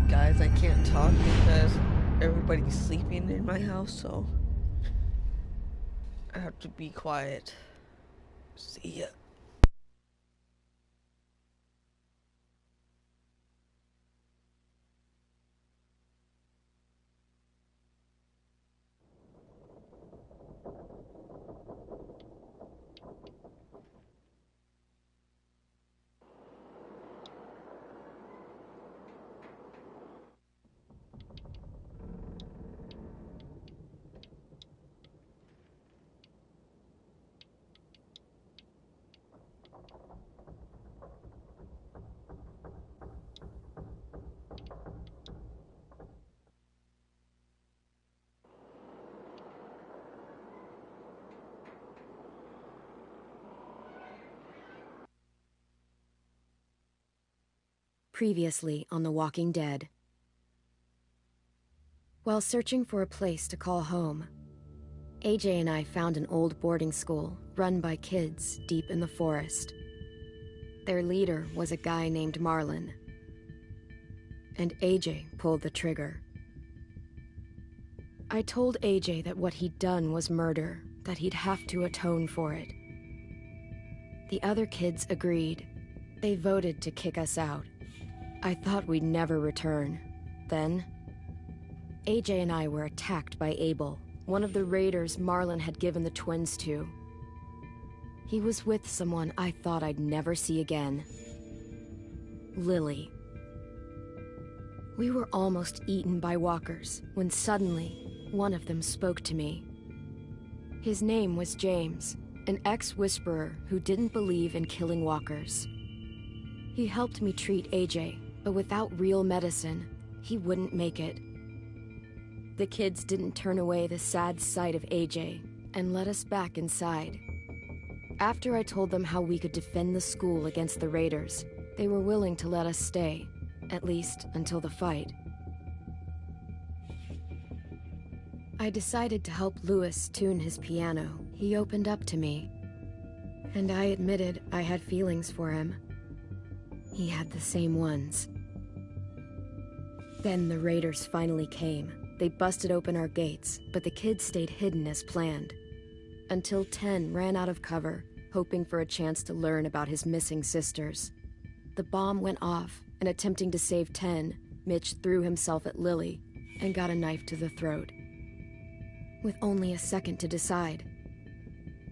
Guys, I can't talk because everybody's sleeping in my house, so I have to be quiet. See ya. Previously on The Walking Dead. While searching for a place to call home, AJ and I found an old boarding school run by kids deep in the forest. Their leader was a guy named Marlon, and AJ pulled the trigger. I told AJ that what he'd done was murder, that he'd have to atone for it. The other kids agreed. They voted to kick us out. I thought we'd never return. Then, AJ and I were attacked by Abel, one of the raiders Marlon had given the twins to. He was with someone I thought I'd never see again. Lily. We were almost eaten by walkers when suddenly one of them spoke to me. His name was James, an ex-whisperer who didn't believe in killing walkers. He helped me treat AJ, but without real medicine, he wouldn't make it. The kids didn't turn away the sad sight of AJ and let us back inside. After I told them how we could defend the school against the raiders, they were willing to let us stay, at least until the fight. I decided to help Louis tune his piano. He opened up to me, and I admitted I had feelings for him. He had the same ones. Then the raiders finally came. They busted open our gates, but the kids stayed hidden as planned. Until Ten ran out of cover, hoping for a chance to learn about his missing sisters. The bomb went off, and attempting to save Ten, Mitch threw himself at Lily and got a knife to the throat. With only a second to decide,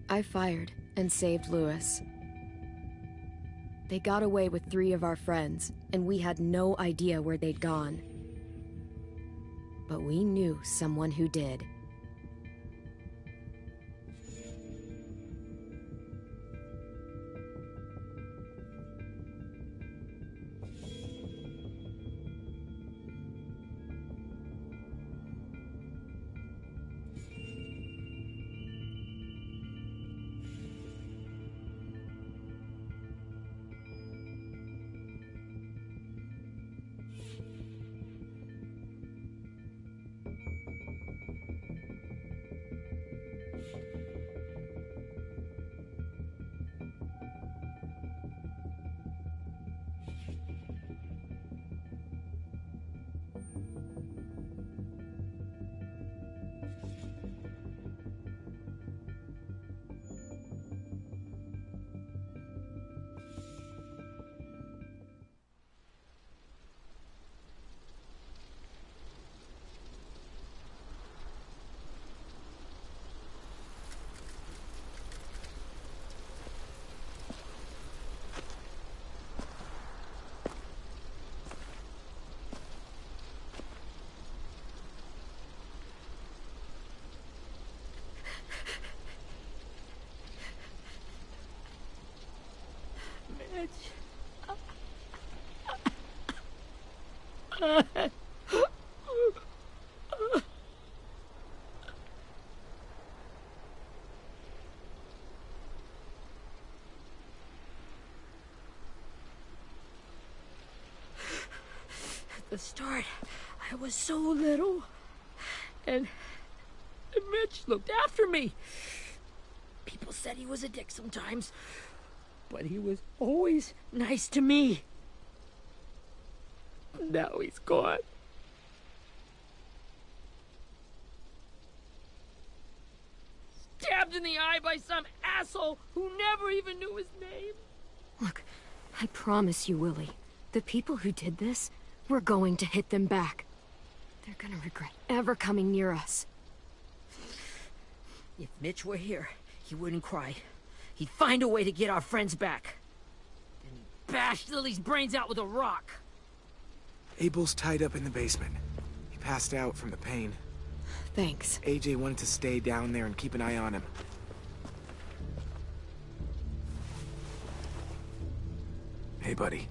I fired and saved Louis. They got away with 3 of our friends, and we had no idea where they'd gone. But we knew someone who did. At the start, I was so little, and Mitch looked after me. People said he was a dick sometimes, but he was always nice to me. Now he's gone. Stabbed in the eye by some asshole who never even knew his name. Look, I promise you, Willie, the people who did this, we're going to hit them back. They're gonna regret ever coming near us. If Mitch were here, he wouldn't cry. He'd find a way to get our friends back. Then he'd bash Lily's brains out with a rock. Abel's tied up in the basement. He passed out from the pain. Thanks. AJ wanted to stay down there and keep an eye on him. Hey, buddy.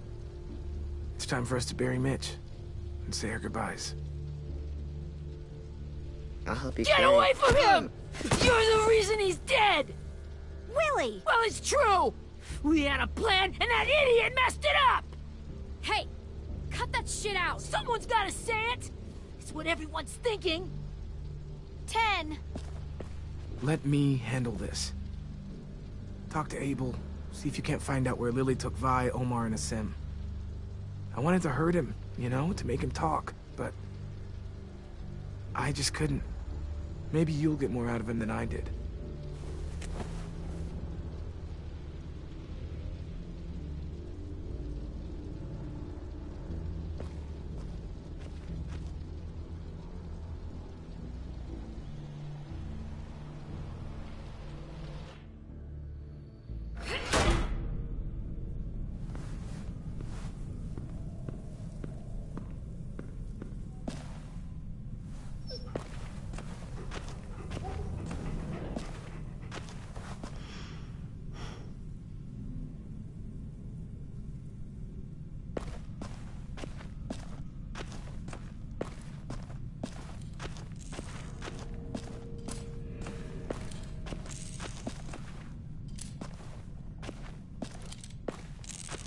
It's time for us to bury Mitch and say our goodbyes. I'll help you. Get away from him! You're the reason he's dead! Willie! Well, it's true! We had a plan, and that idiot messed it up! Hey! Cut that shit out! Someone's gotta say it! It's what everyone's thinking. 10! Let me handle this. Talk to Abel. See if you can't find out where Lily took Vi, Omar, and Asim. I wanted to hurt him, you know, to make him talk, but I just couldn't. Maybe you'll get more out of him than I did.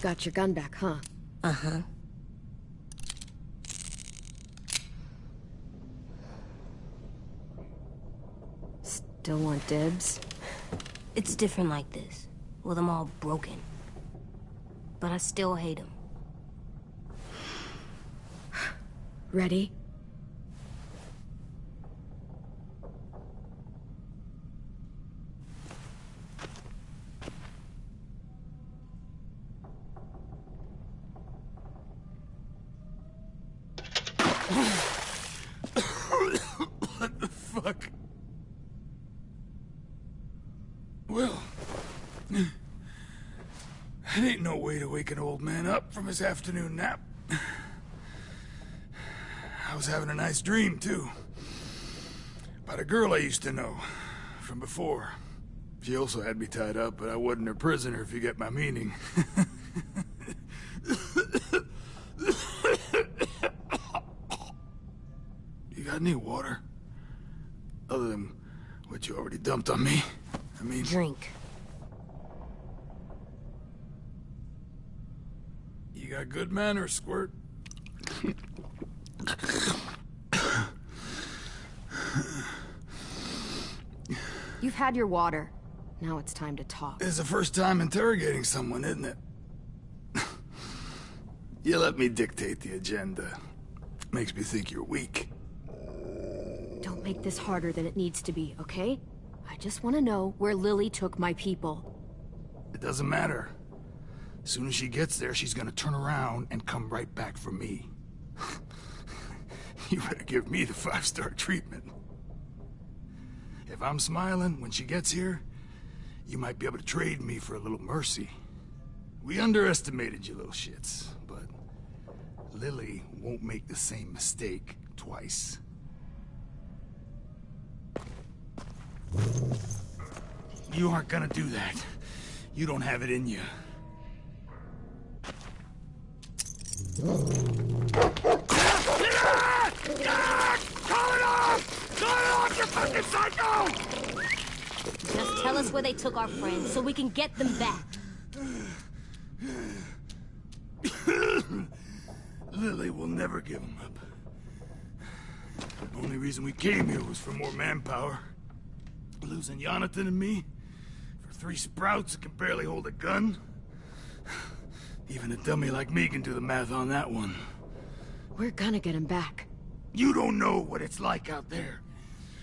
Got your gun back, huh? Uh-huh. Still want dibs? It's different like this, with them all broken. But I still hate them. Ready? What the fuck? Well, that ain't no way to wake an old man up from his afternoon nap. I was having a nice dream, too. About a girl I used to know from before. She also had me tied up, but I wasn't her prisoner, if you get my meaning. You got any water? Other than what you already dumped on me? I mean... Drink. You got good manners, Squirt. You've had your water. Now it's time to talk. It's the first time interrogating someone, isn't it? You let me dictate the agenda. Makes me think you're weak. Don't make this harder than it needs to be, okay? I just want to know where Lily took my people. It doesn't matter. As soon as she gets there, she's gonna turn around and come right back for me. You better give me the 5-star treatment. If I'm smiling when she gets here, you might be able to trade me for a little mercy. We underestimated you little shits, but Lily won't make the same mistake twice. You aren't gonna do that. You don't have it in you. Call it off! Call it off, you fucking psycho! Just tell us where they took our friends so we can get them back. Lily will never give them up. The only reason we came here was for more manpower. Losing Jonathan and me for 3 sprouts that can barely hold a gun. Even a dummy like me can do the math on that one. We're gonna get him back. You don't know what it's like out there.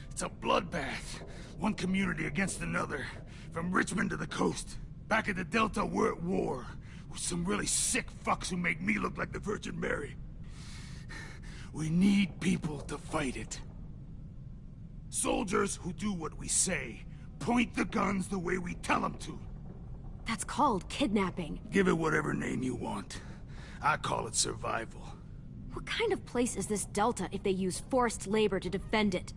It's a bloodbath. One community against another. From Richmond to the coast. Back at the Delta, we're at war. With some really sick fucks who make me look like the Virgin Mary. We need people to fight it. Soldiers who do what we say. Point the guns the way we tell them to. That's called kidnapping. Give it whatever name you want. I call it survival. What kind of place is this Delta if they use forced labor to defend it?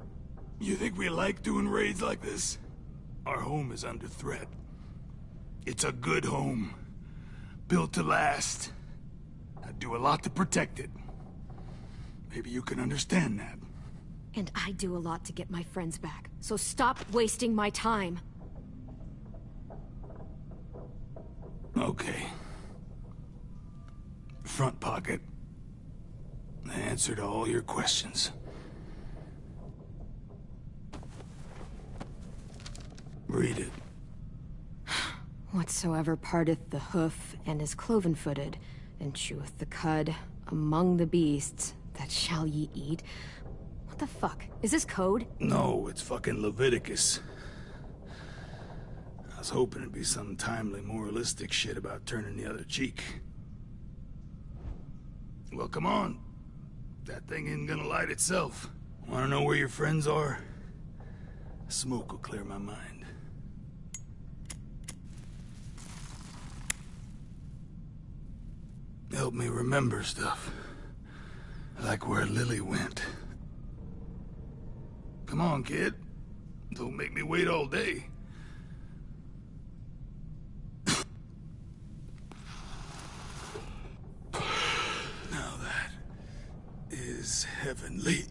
You think we like doing raids like this? Our home is under threat. It's a good home. Built to last. I do a lot to protect it. Maybe you can understand that. And I do a lot to get my friends back. So stop wasting my time. Okay. Front pocket. The answer to all your questions. Read it. Whatsoever parteth the hoof and is cloven-footed, and cheweth the cud among the beasts, that shall ye eat. What the fuck? Is this code? No, it's fucking Leviticus. I was hoping it'd be some timely, moralistic shit about turning the other cheek. Well, come on. That thing ain't gonna light itself. Wanna know where your friends are? Smoke will clear my mind. Help me remember stuff. Like where Lily went. Come on, kid. Don't make me wait all day. Now that is heavenly.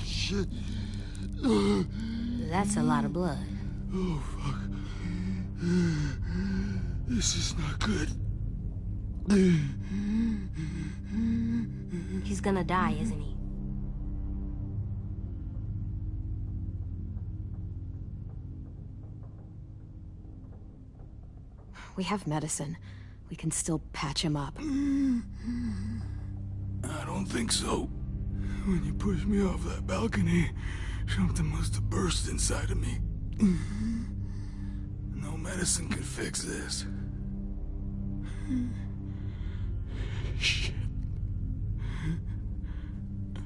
Shit. That's a lot of blood. Oh, fuck. This is not good. He's gonna die, isn't he? We have medicine. We can still patch him up. I don't think so. When you pushed me off that balcony, something must have burst inside of me. No medicine could fix this. Shit.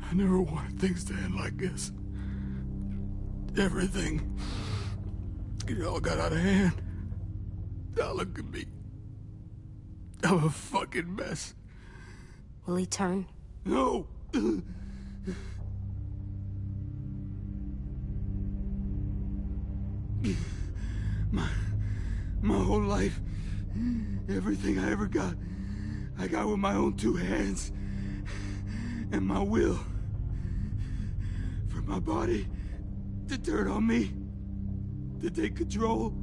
I never wanted things to end like this. Everything. It all got out of hand. Now look at me. I'm a fucking mess. Will he turn? No! My whole life, everything I ever got, I got with my own two hands. And my will. For my body to turn on me, to take control.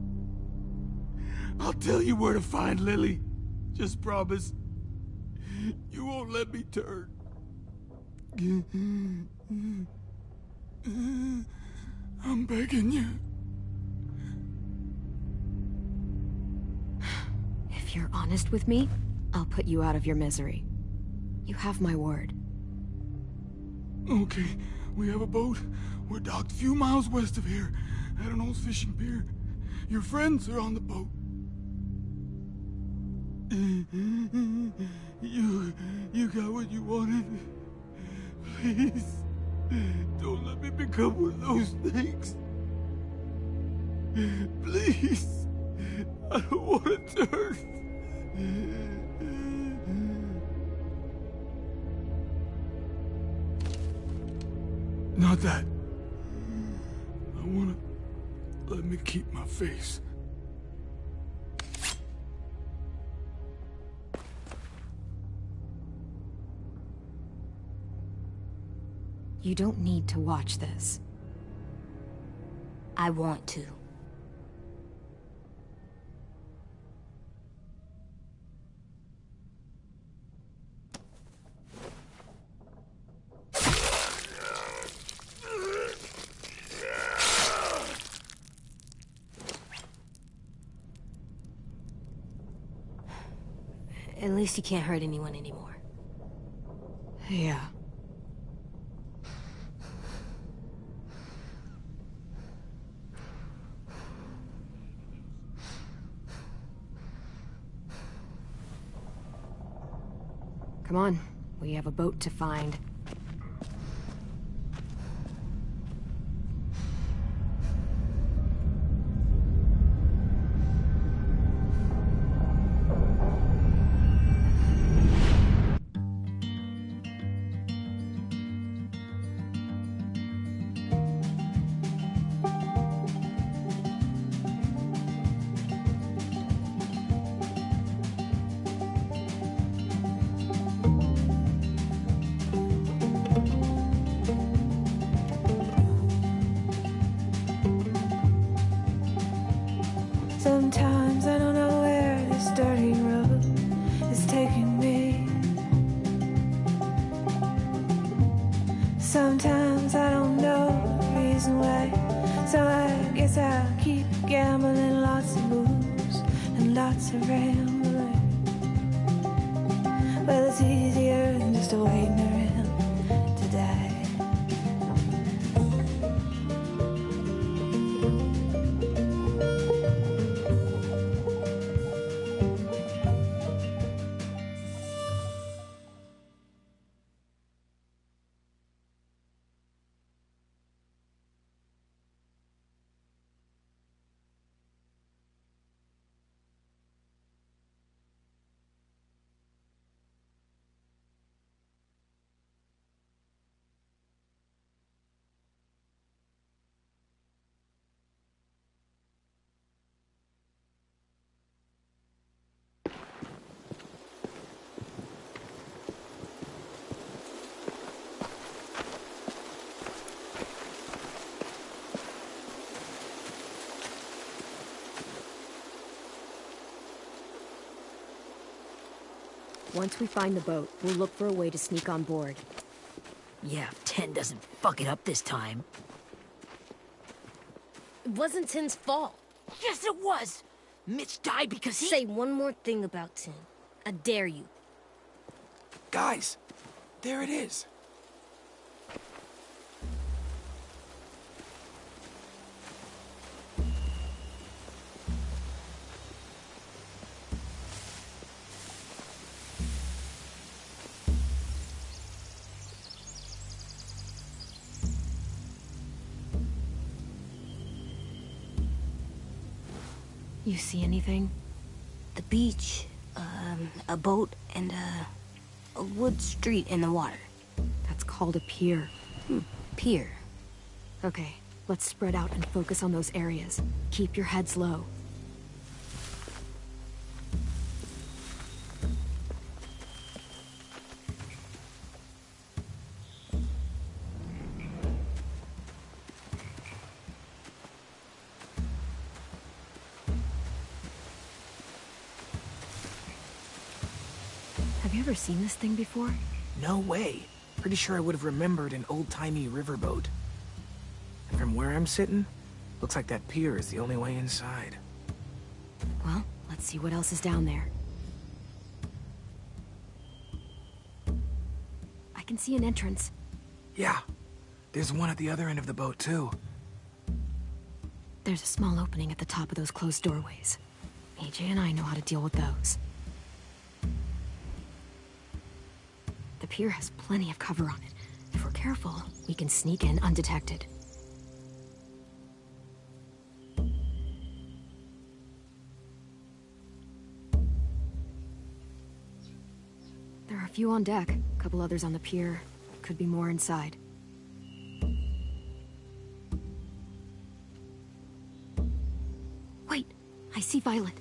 I'll tell you where to find Lily. Just promise. You won't let me turn. I'm begging you. If you're honest with me, I'll put you out of your misery. You have my word. Okay, we have a boat. We're docked a few miles west of here, at an old fishing pier. Your friends are on the boat. You got what you wanted. Please, don't let me become one of those things. Please, I don't want to turn. Not that. I wanna let me keep my face. You don't need to watch this. I want to. At least you can't hurt anyone anymore. Yeah. Come on, we have a boat to find. Sometimes I don't know where this dirty road is taking me. Sometimes I don't know the reason why. So I guess I'll keep gambling, lots of moves and lots of rambling. Well, it's easier than just waiting around to die. Once we find the boat, we'll look for a way to sneak on board. Yeah, if 10 doesn't fuck it up this time. It wasn't Tin's fault. Yes, it was! Mitch died because he— Say one more thing about Tin. I dare you. Guys, there it is. You see anything? The beach, a boat, and a wood street in the water. That's called a pier. Pier. Okay, let's spread out and focus on those areas. Keep your heads low. Have you ever seen this thing before? No way. Pretty sure I would have remembered an old-timey riverboat. And from where I'm sitting, looks like that pier is the only way inside. Well, let's see what else is down there. I can see an entrance. Yeah, there's one at the other end of the boat, too. There's a small opening at the top of those closed doorways. AJ and I know how to deal with those. The pier has plenty of cover on it. If we're careful, we can sneak in undetected. There are a few on deck, a couple others on the pier. Could be more inside. Wait, I see Violet.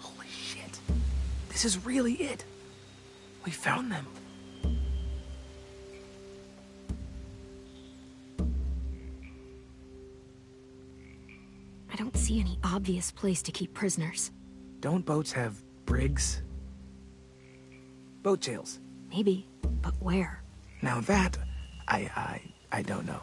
Holy shit. This is really it. We found them. I don't see any obvious place to keep prisoners. Don't boats have brigs? Boat jails. Maybe, but where? Now that, I don't know.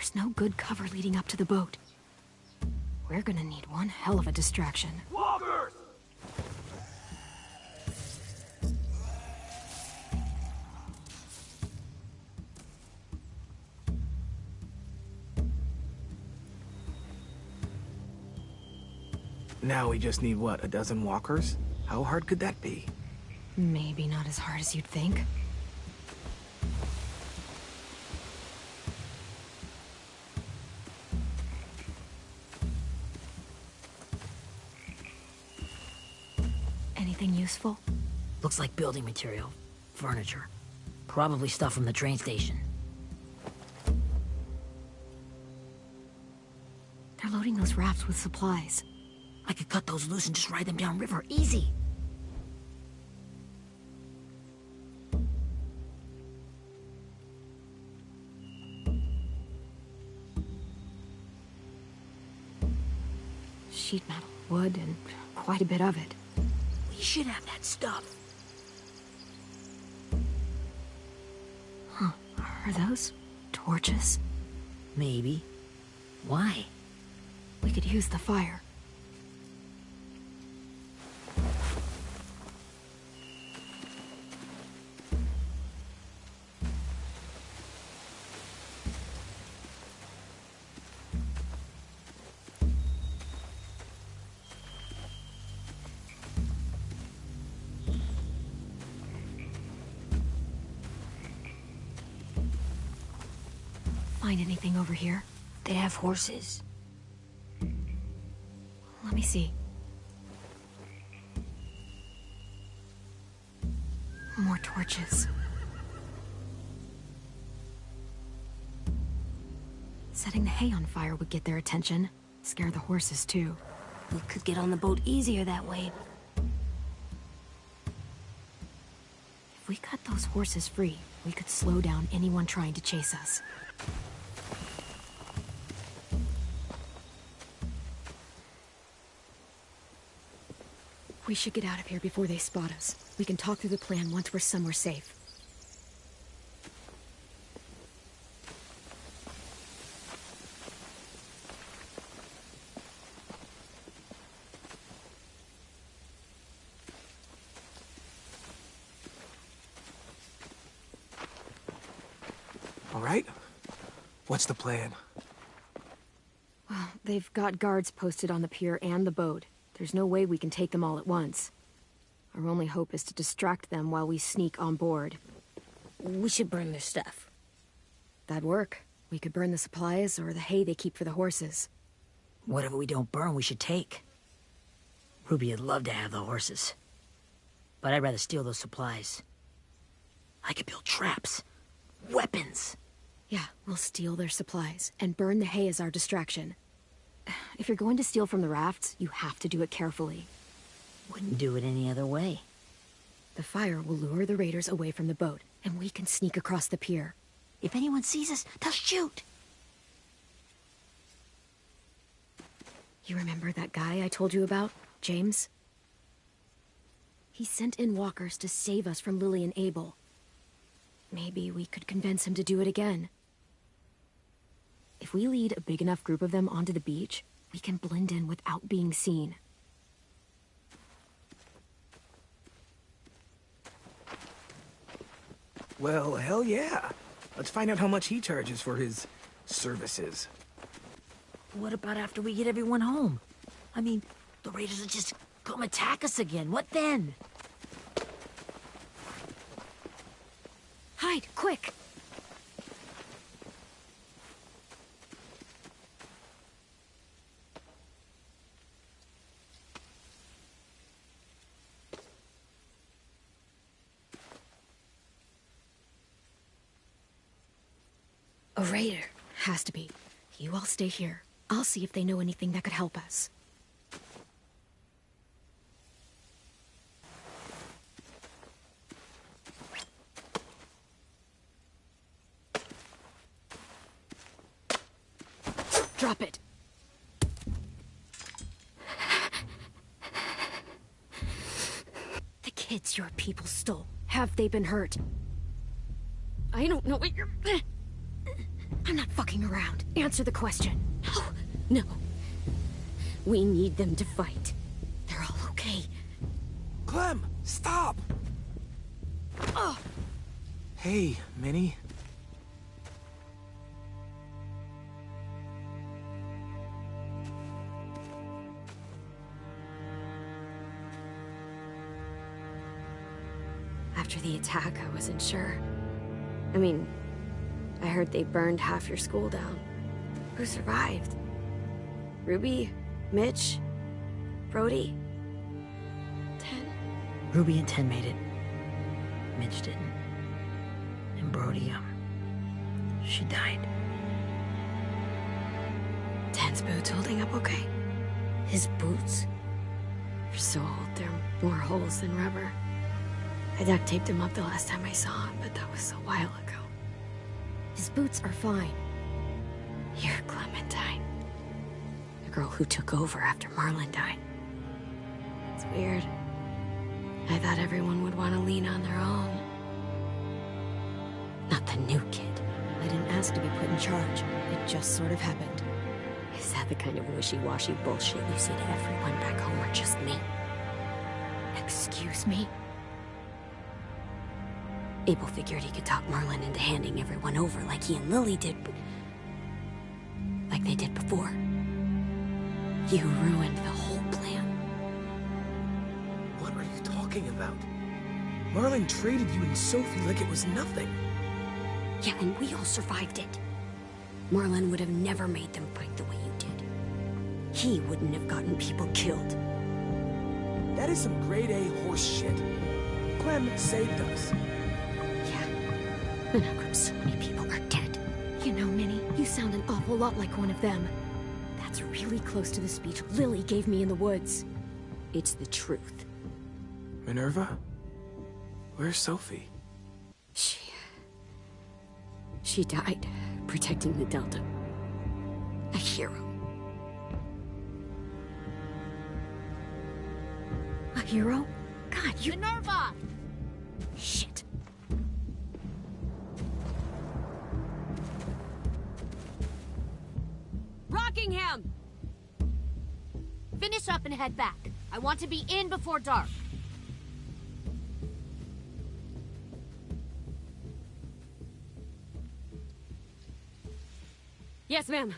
There's no good cover leading up to the boat. We're gonna need one hell of a distraction. Walkers! Now we just need, what, a dozen walkers? How hard could that be? Maybe not as hard as you'd think. Anything useful? Looks like building material. Furniture. Probably stuff from the train station. They're loading those rafts with supplies. I could cut those loose and just ride them downriver. Easy. Sheet metal, wood, and quite a bit of it. We should have that stuff. Huh. Are those torches? Maybe. Why? We could use the fire. Find anything over here? They have horses. Let me see. More torches. Setting the hay on fire would get their attention. Scare the horses, too. We could get on the boat easier that way. If we cut those horses free, we could slow down anyone trying to chase us. We should get out of here before they spot us. We can talk through the plan once we're somewhere safe. All right? What's the plan? Well, they've got guards posted on the pier and the boat. There's no way we can take them all at once. Our only hope is to distract them while we sneak on board. We should burn their stuff. That'd work. We could burn the supplies or the hay they keep for the horses. Whatever we don't burn, we should take. Ruby would love to have the horses. But I'd rather steal those supplies. I could build traps. Weapons. Yeah, we'll steal their supplies and burn the hay as our distraction. If you're going to steal from the rafts, you have to do it carefully. Wouldn't do it any other way. The fire will lure the raiders away from the boat, and we can sneak across the pier. If anyone sees us, they'll shoot. You remember that guy I told you about, James? He sent in walkers to save us from Lily and Abel. Maybe we could convince him to do it again. If we lead a big enough group of them onto the beach, we can blend in without being seen. Well, hell yeah. Let's find out how much he charges for his services. What about after we get everyone home? I mean, the raiders will just come attack us again. What then? Hide, quick! A raider. Has to be. You all stay here. I'll see if they know anything that could help us. Drop it. The kids your people stole. Have they been hurt? I don't know what you're... I'm not fucking around. Answer the question. No. We need them to fight. They're all okay. Clem, stop! Hey, Minnie. After the attack, I wasn't sure. I mean, I heard they burned half your school down. Who survived? Ruby? Mitch? Brody? 10? Ruby and 10 made it. Mitch didn't. And Brody, she died. 10's boots holding up okay? His boots? They're so old, there are more holes than rubber. I duct taped him up the last time I saw him, but that was a while ago. His boots are fine. You're Clementine. The girl who took over after Marlon died. It's weird. I thought everyone would want to lean on their own. Not the new kid. I didn't ask to be put in charge. It just sort of happened. Is that the kind of wishy-washy bullshit you say to everyone back home, or just me? Excuse me? Abel figured he could talk Marlon into handing everyone over like he and Lily did, like they did before. You ruined the whole plan. What are you talking about? Marlon traded you and Sophie like it was nothing. Yeah, and we all survived it. Marlon would have never made them fight the way you did. He wouldn't have gotten people killed. That is some grade A horse shit. Clem saved us. Yeah, and how come so many people are dead? You know, Minnie, you sound an awful lot like one of them. That's really close to the speech Lily gave me in the woods. It's the truth. Minerva? Where's Sophie? She died protecting the Delta. A hero. A hero? God, you— Minerva! Shit. Rockingham! Finish up and head back. I want to be in before dark. Yes, ma'am.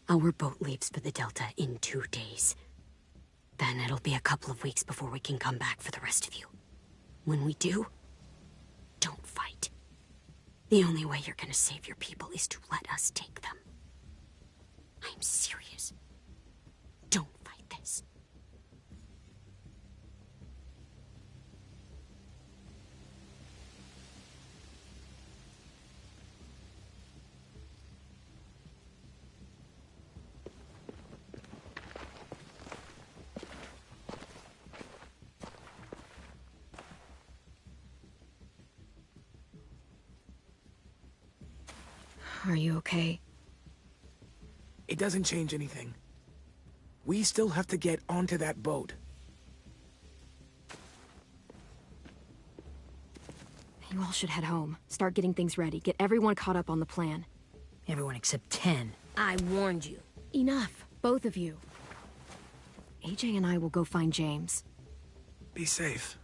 Our boat leaves for the Delta in 2 days. Then it'll be a couple of weeks before we can come back for the rest of you. When we do, don't fight. The only way you're gonna save your people is to let us take them. I'm serious. Don't fight this. Are you okay? It doesn't change anything. We still have to get onto that boat. You all should head home. Start getting things ready. Get everyone caught up on the plan. Everyone except 10. I warned you. Enough, both of you. AJ and I will go find James. Be safe.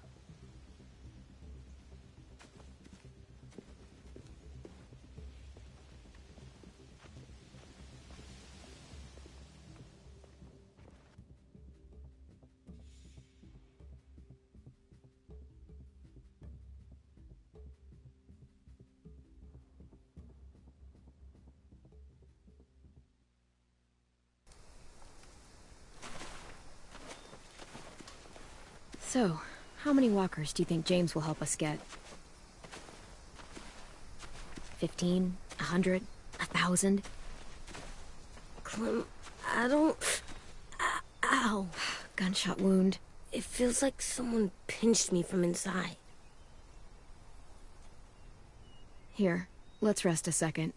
So, how many walkers do you think James will help us get? 15? 100? 1,000? Clem, I don't... Ow. Gunshot wound. It feels like someone pinched me from inside. Here, Let's rest a second.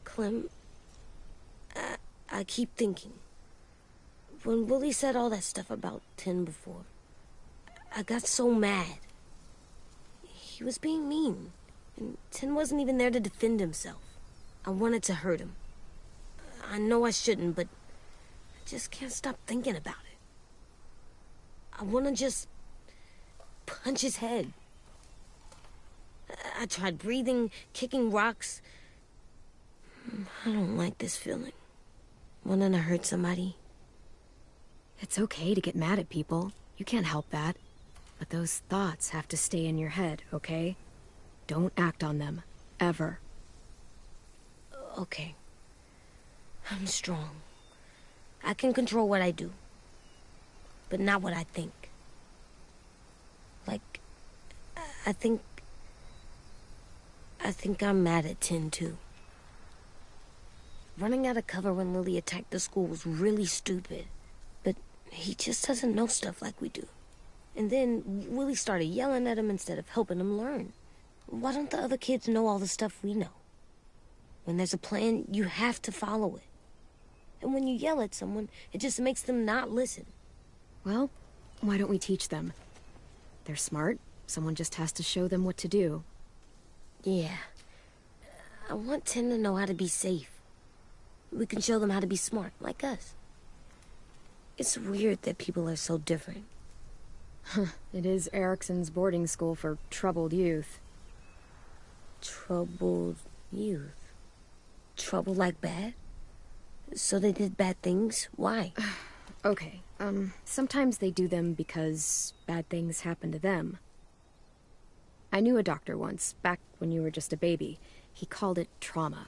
Clem, I keep thinking. When Willie said all that stuff about Tin before, I got so mad. He was being mean, and Tin wasn't even there to defend himself. I wanted to hurt him. I know I shouldn't, but I just can't stop thinking about it. I want to just punch his head. I tried breathing, kicking rocks. I don't like this feeling. Wanting to hurt somebody. It's okay to get mad at people. You can't help that. But those thoughts have to stay in your head, okay? Don't act on them. Ever. Okay. I'm strong. I can control what I do. But not what I think. Like, I think I'm mad at Tin, too. Running out of cover when Lily attacked the school was really stupid. But he just doesn't know stuff like we do. And then Willie started yelling at him instead of helping him learn. Why don't the other kids know all the stuff we know? When there's a plan, you have to follow it. And when you yell at someone, it just makes them not listen. Well, why don't we teach them? They're smart. Someone just has to show them what to do. Yeah. I want Tin to know how to be safe. We can show them how to be smart, like us. It's weird that people are so different. It is Erickson's boarding school for troubled youth. Troubled youth? Trouble like bad? So they did bad things? Why? Okay, sometimes they do them because bad things happen to them. I knew a doctor once, back when you were just a baby. He called it trauma.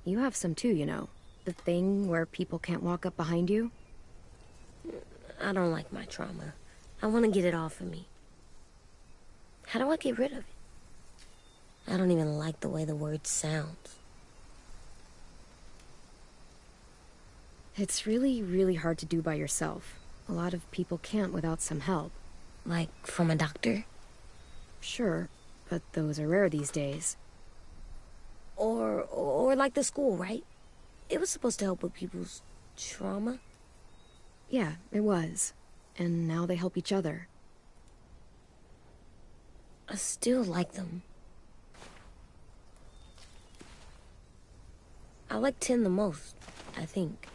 You have some too, you know. The thing where people can't walk up behind you. I don't like my trauma. I want to get it off of me. How do I get rid of it? I don't even like the way the word sounds. It's really, really hard to do by yourself. A lot of people can't without some help. Like, from a doctor? Sure, but those are rare these days. Or like the school, right? It was supposed to help with people's trauma. Yeah, it was. And now they help each other. I still like them. I like Tin the most, I think.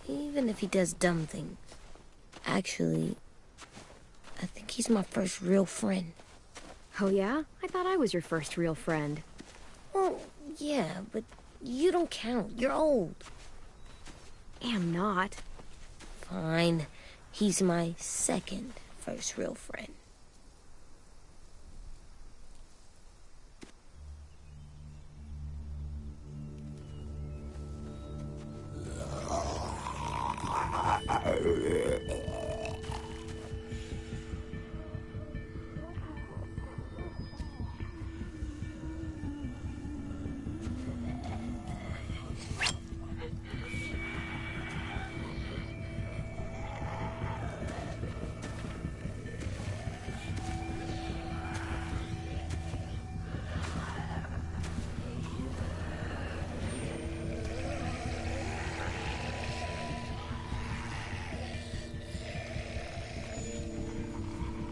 Even if he does dumb things. Actually, I think he's my first real friend. Oh yeah? I thought I was your first real friend. Well, yeah, but you don't count. You're old. Am not. Fine. He's my second first real friend.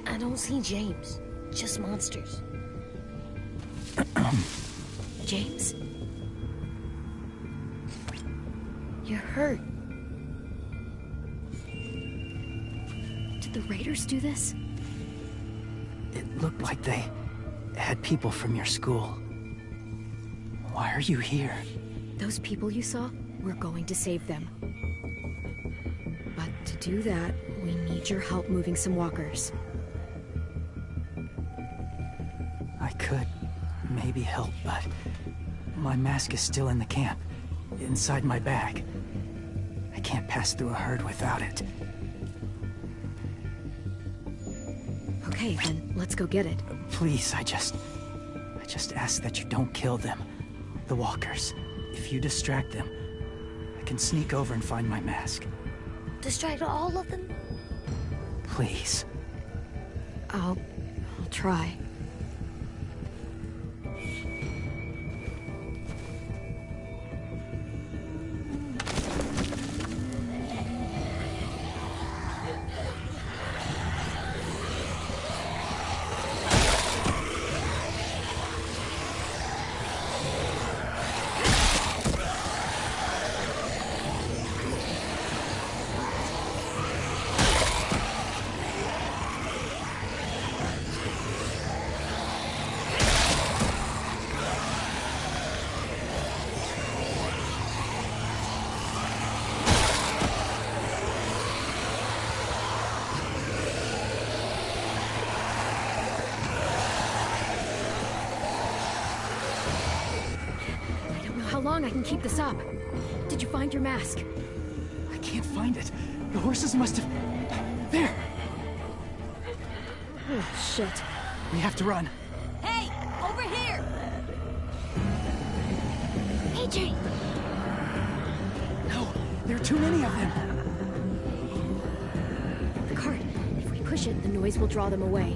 I don't see James. Just monsters. James? You're hurt. Did the Raiders do this? It looked like they had people from your school. Why are you here? Those people you saw, we're going to save them. But to do that, we need your help moving some walkers. I could maybe help, but my mask is still in the camp, inside my bag. I can't pass through a herd without it. Okay, then let's go get it. Please, I just ask that you don't kill them. The walkers. If you distract them, I can sneak over and find my mask. Distract all of them? Please. I'll try. How long I can keep this up? Did you find your mask? I can't find it. The horses must have... There! Oh, shit. We have to run. Hey! Over here! AJ! No, there are too many of them. The cart. If we push it, the noise will draw them away.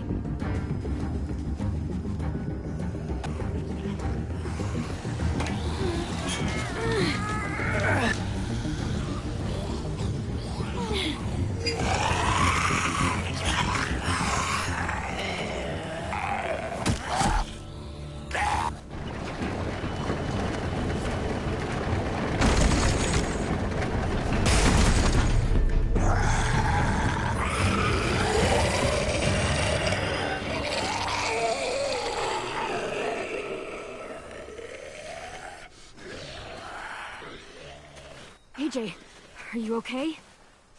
AJ, are you okay?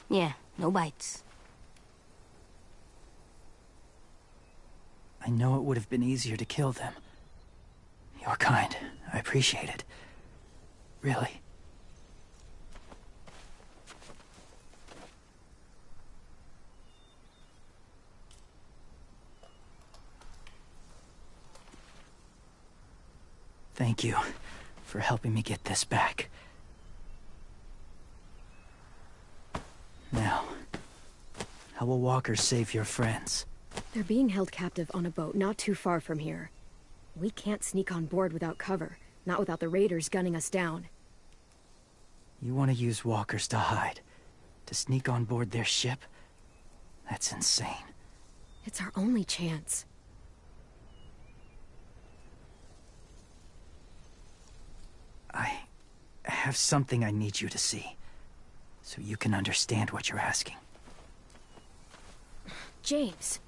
Yeah, no bites. I know it would have been easier to kill them. You're kind. I appreciate it. Really. Thank you for helping me get this back. Now, how will Walker save your friends? They're being held captive on a boat not too far from here. We can't sneak on board without cover, not without the raiders gunning us down. You want to use walkers to hide? To sneak on board their ship? That's insane. It's our only chance. I have something I need you to see, so you can understand what you're asking. James.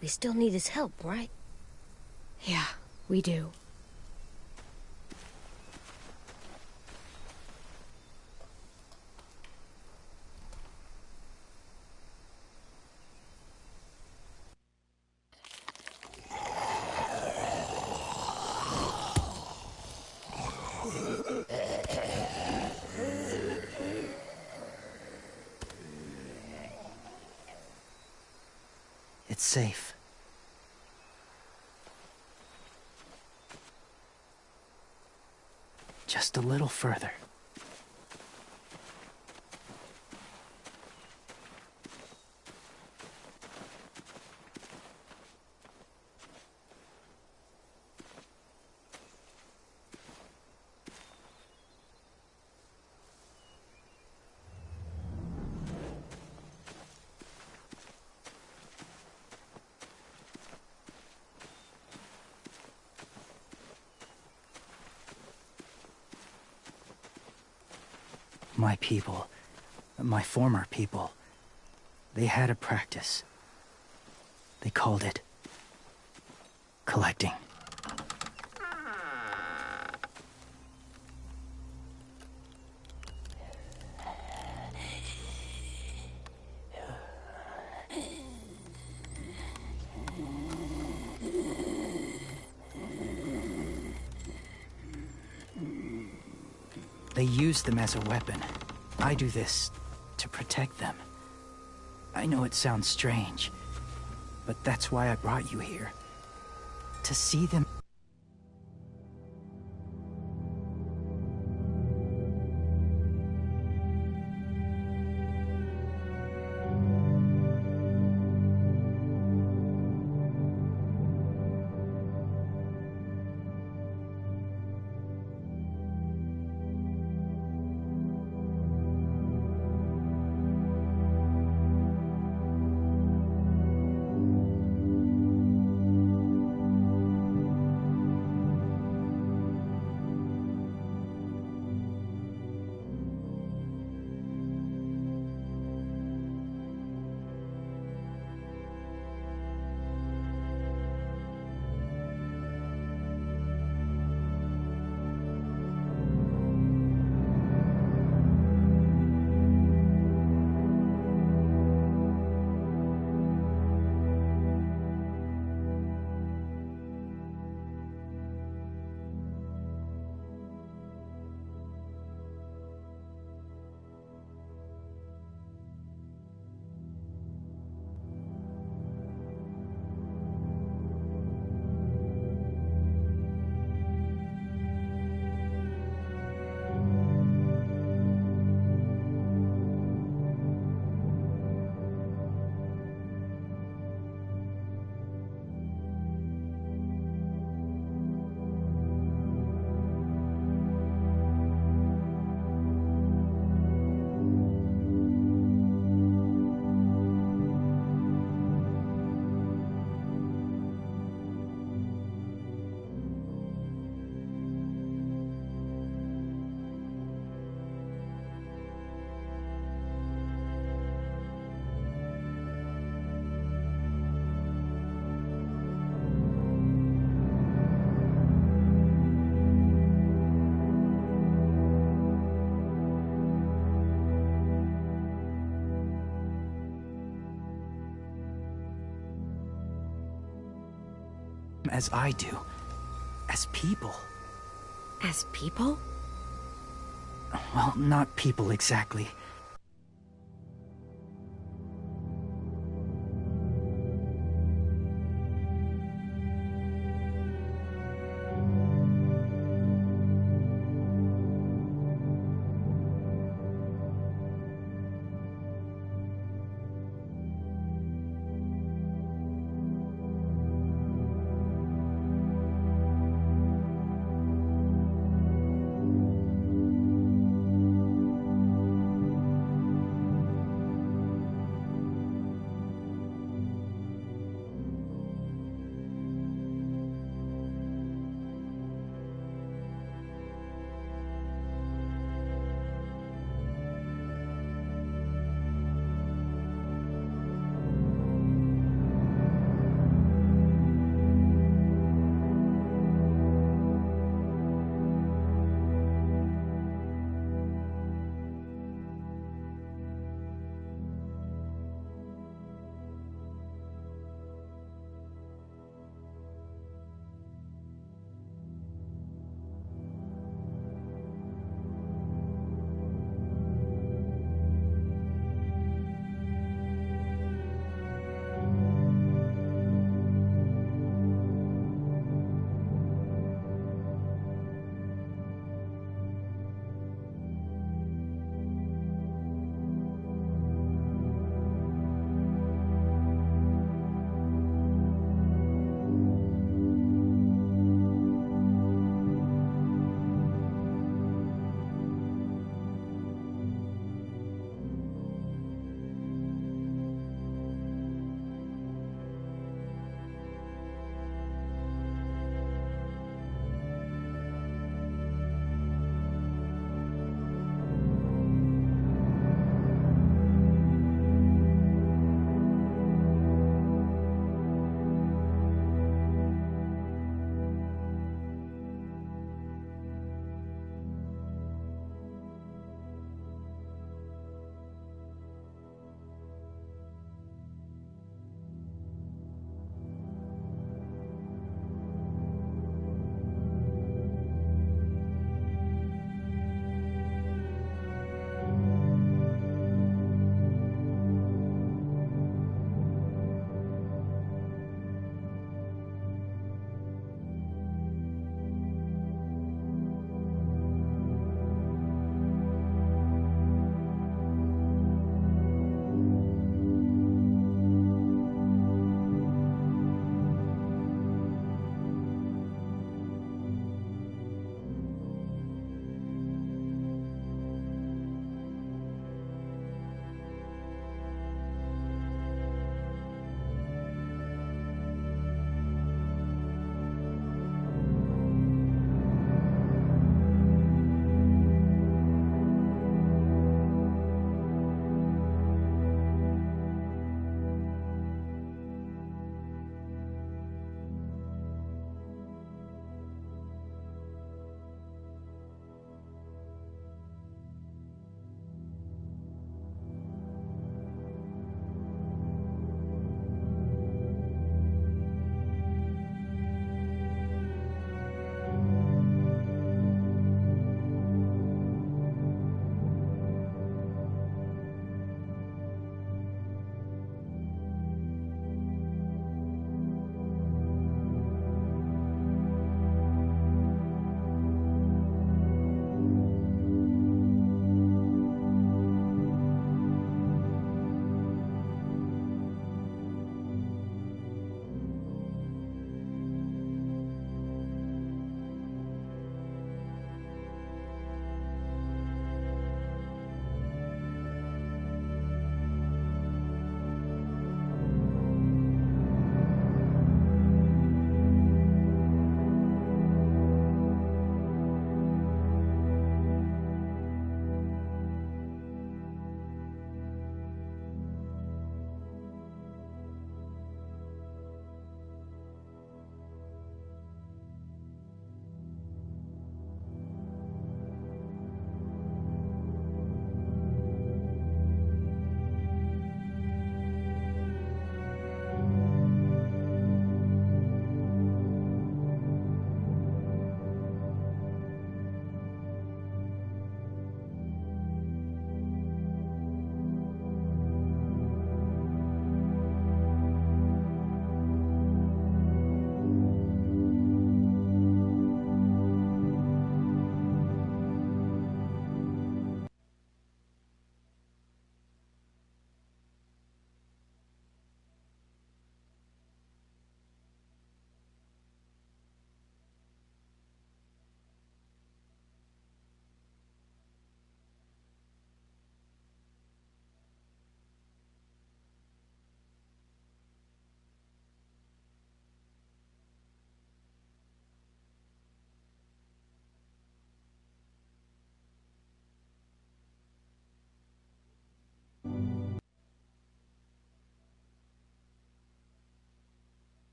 We still need his help, right? Yeah, we do. It's safe. Just a little further. My people, my former people, they had a practice. They called it collecting. They use them as a weapon. I do this to protect them. I know it sounds strange, but that's why I brought you here. To see them... as I do. As people. As people? Well, not people exactly.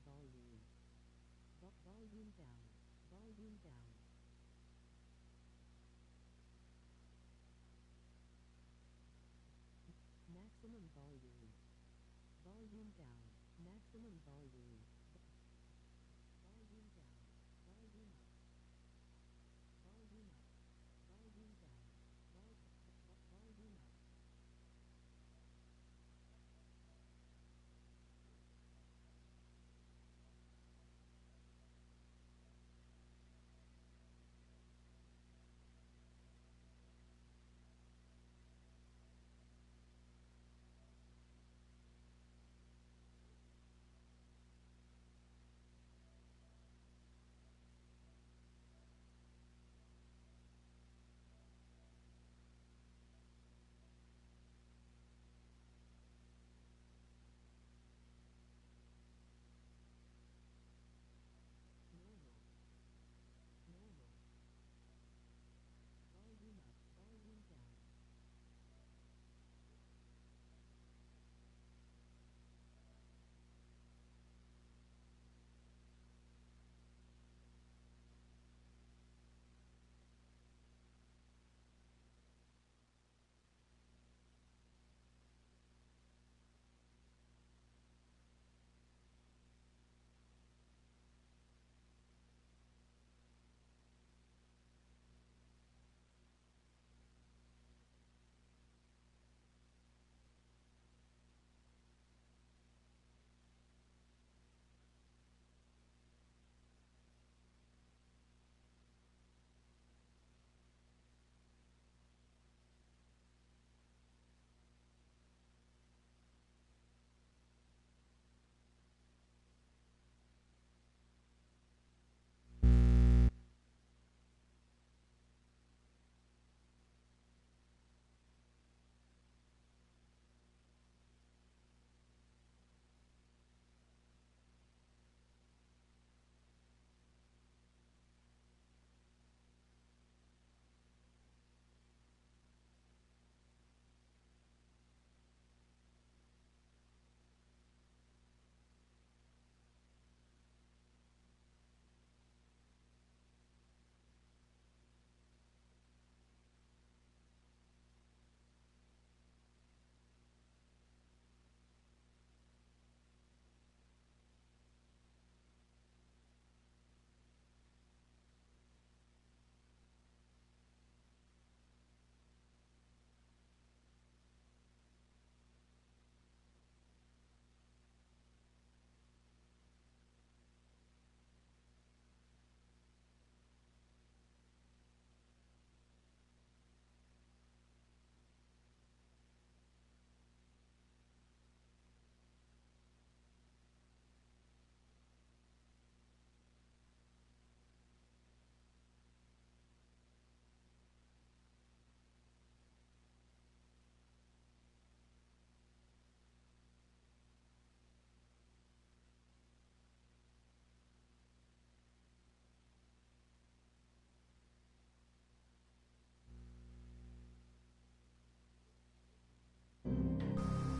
volume. Volume down. Volume down. Maximum volume. Volume down. Maximum volume. Volume down. Volume up. Volume up. Volume down. Volume up. Normal. Normal. Volume up. Volume down.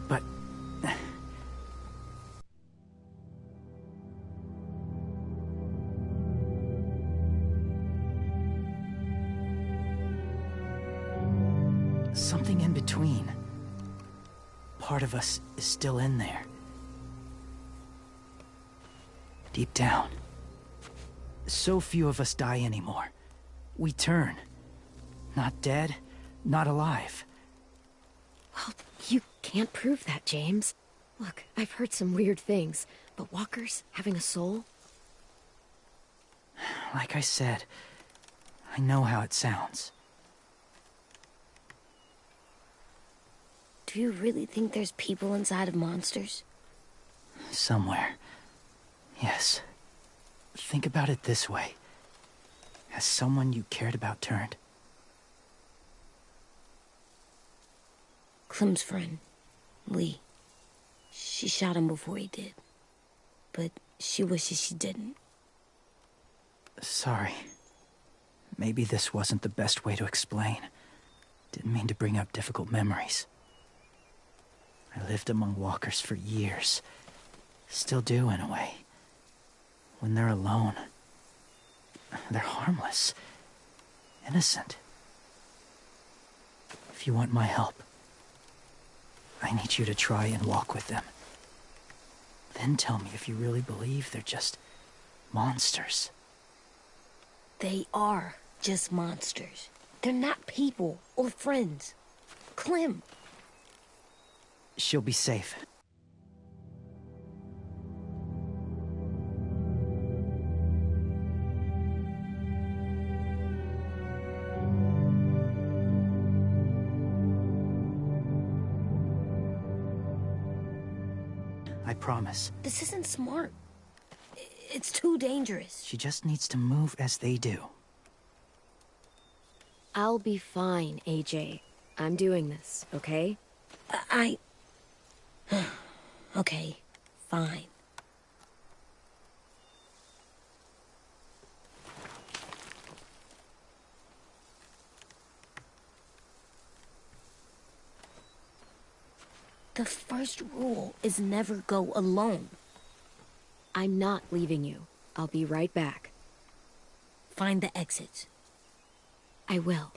But... something in between. Part of us is still in there. Deep down. So few of us die anymore. We turn. Not dead, not alive. Well, you can't prove that, James. Look, I've heard some weird things, but walkers having a soul? Like I said, I know how it sounds. Do you really think there's people inside of monsters? Somewhere. Yes. Think about it this way. Has someone you cared about turned? Clem's friend, Lee. She shot him before he did. But she wishes she didn't. Sorry. Maybe this wasn't the best way to explain. Didn't mean to bring up difficult memories. I lived among walkers for years. Still do, in a way. when they're alone. They're harmless. Innocent. If you want my help, I need you to try and walk with them. Then tell me if you really believe they're just monsters. They are just monsters. They're not people or friends. Clem. She'll be safe. I promise. This isn't smart. It's too dangerous. She just needs to move as they do. I'll be fine, AJ. I'm doing this, okay? Okay, fine. The first rule is never go alone. I'm not leaving you. I'll be right back. Find the exits. I will.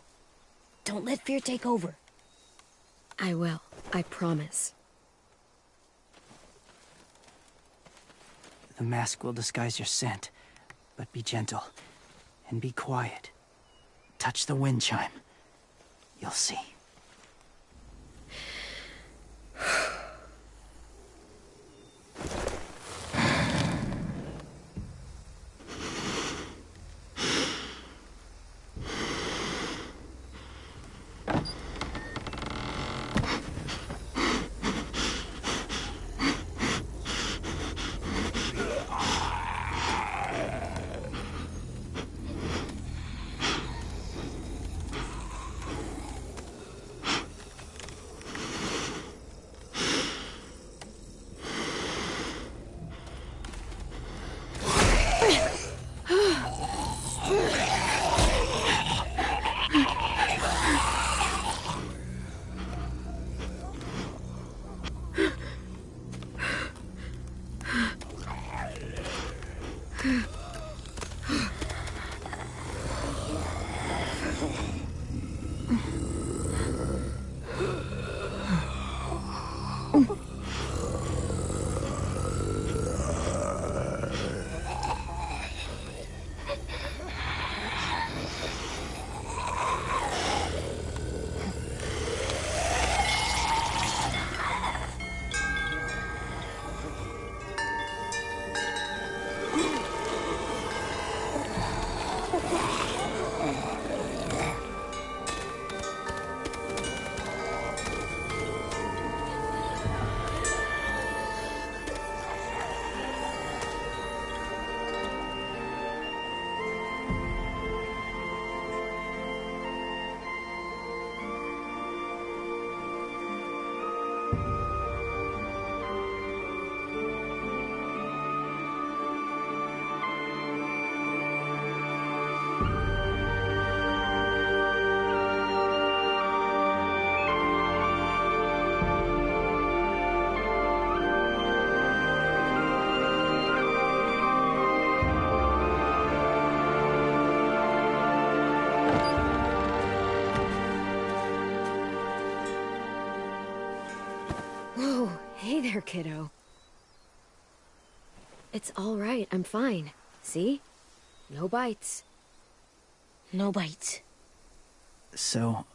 Don't let fear take over. I will. I promise. The mask will disguise your scent, but be gentle and be quiet. Touch the wind chime. You'll see. Whoa, hey there, kiddo. It's all right, I'm fine. See? No bites. No bites. So,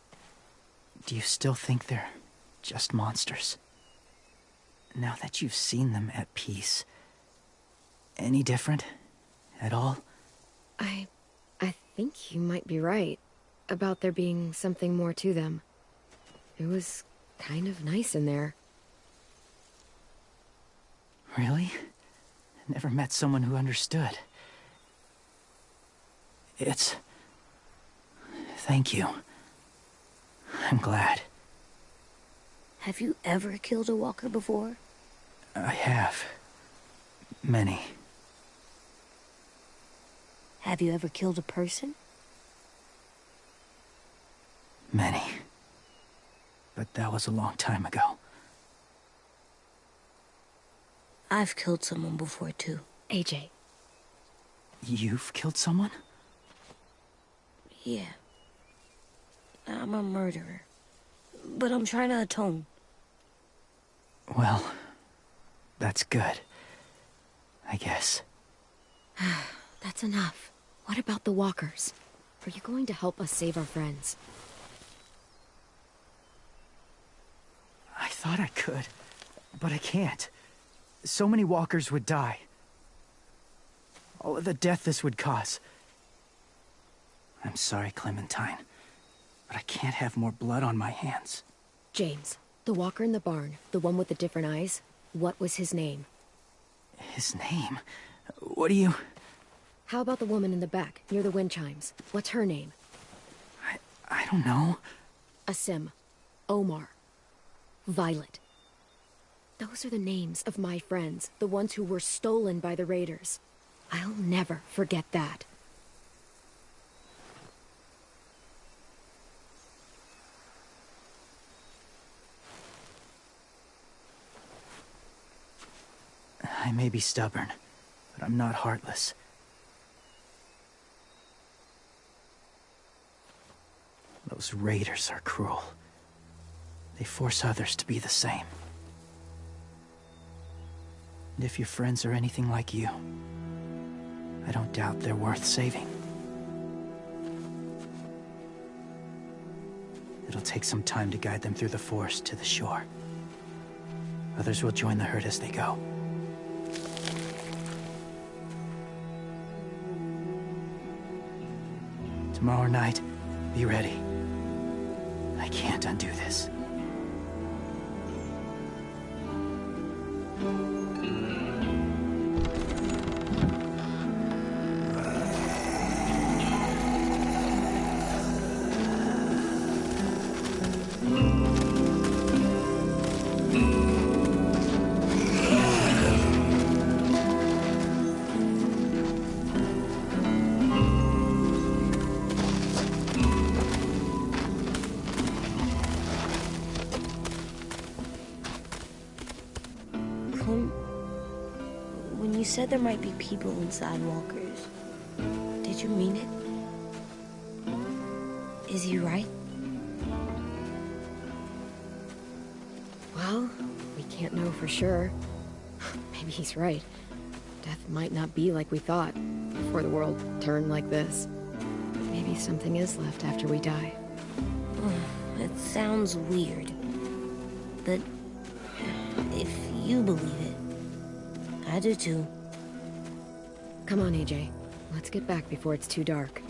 do you still think they're just monsters? Now that you've seen them at peace, any different at all? I think you might be right about there being something more to them. It was kind of nice in there. Really? Never met someone who understood. Thank you. I'm glad. Have you ever killed a walker before? I have. Many. Have you ever killed a person? Many. But that was a long time ago. I've killed someone before, too. AJ, You've killed someone? Yeah. I'm a murderer. But I'm trying to atone. Well, that's good. I guess. That's enough. What about the walkers? Are you going to help us save our friends? I thought I could, but I can't. So many walkers would die. All of the death this would cause. I'm sorry, Clementine, but I can't have more blood on my hands. James, the walker in the barn, the one with the different eyes, what was his name? His name? What do you... How about the woman in the back, near the wind chimes? What's her name? I don't know. Asim. Omar. Violet. Those are the names of my friends, the ones who were stolen by the raiders. I'll never forget that. I may be stubborn, but I'm not heartless. Those raiders are cruel. They force others to be the same. And if your friends are anything like you, I don't doubt they're worth saving. It'll take some time to guide them through the forest to the shore. Others will join the herd as they go. Tomorrow night, be ready. I can't undo this. When you said there might be people inside walkers, did you mean it? Is he right? Well, we can't know for sure. Maybe he's right. Death might not be like we thought, before the world turned like this. Maybe something is left after we die. It sounds weird. But if you believe it, I do too. Come on, AJ. Let's get back before it's too dark.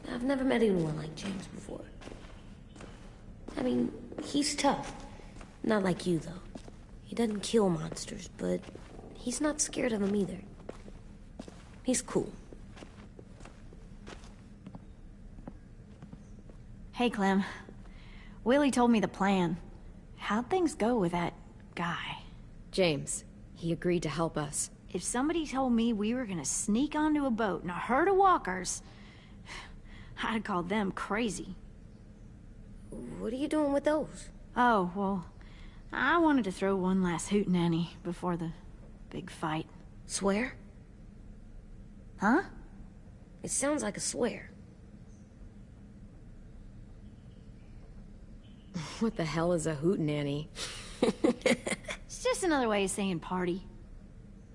I've never met anyone like James before. I mean, he's tough. Not like you, though. He doesn't kill monsters, but he's not scared of them either. He's cool. Hey, Clem. Willie told me the plan. How'd things go with that guy? James, he agreed to help us. If somebody told me we were gonna sneak onto a boat in a herd of walkers, I'd call them crazy. What are you doing with those? Oh, well, I wanted to throw one last hootenanny before the big fight. Swear? Huh? It sounds like a swear. What the hell is a hootenanny? It's just another way of saying party.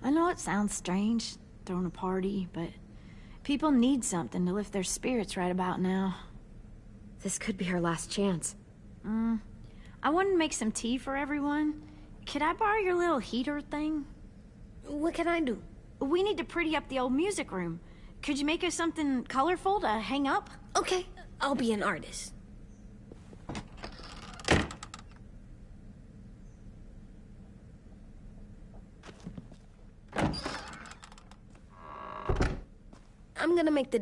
I know it sounds strange, throwing a party, but people need something to lift their spirits right about now. This could be our last chance. I wanted to make some tea for everyone. Could I borrow your little heater thing? What can I do? We need to pretty up the old music room. Could you make us something colorful to hang up? Okay, I'll be an artist. I'm I'm gonna make the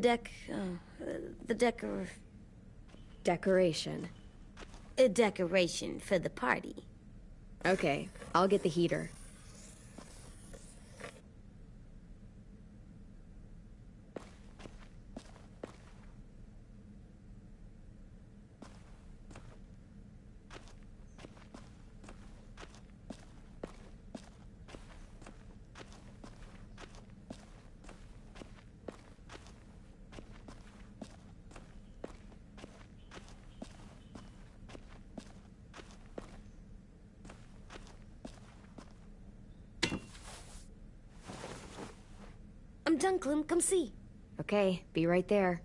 Decoration. a decoration for the party. Okay, I'll get the heater. I'm done, Clem. Come see. Okay, be right there.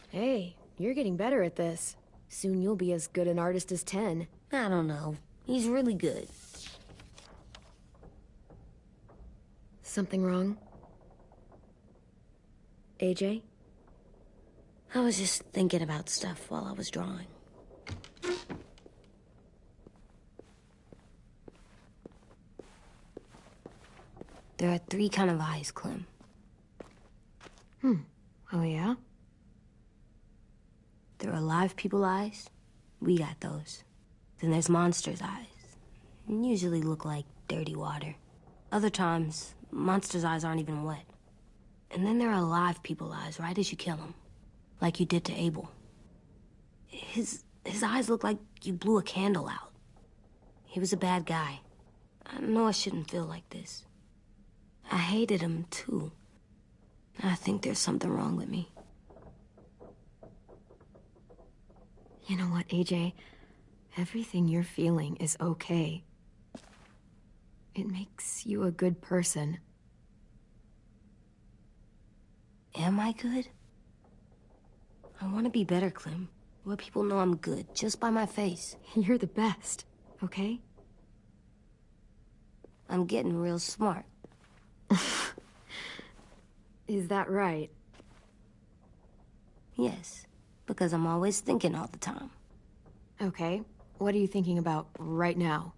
Hey, you're getting better at this. Soon you'll be as good an artist as 10. I don't know. He's really good. Something wrong? AJ? I was just thinking about stuff while I was drawing. There are 3 kind of eyes, Clem. Oh yeah? There are live people eyes. We got those. Then there's monsters' eyes. Usually look like dirty water. Other times, monsters' eyes aren't even wet. And then there are live people eyes right as you kill them. Like you did to Abel. His eyes look like you blew a candle out. He was a bad guy. I know I shouldn't feel like this. I hated him, too. I think there's something wrong with me. You know what, AJ? Everything you're feeling is okay. It makes you a good person. Am I good? I want to be better, Clem. Let people know I'm good, just by my face. You're the best, okay? I'm getting real smart. Is that right? Yes, because I'm always thinking all the time. Okay, what are you thinking about right now?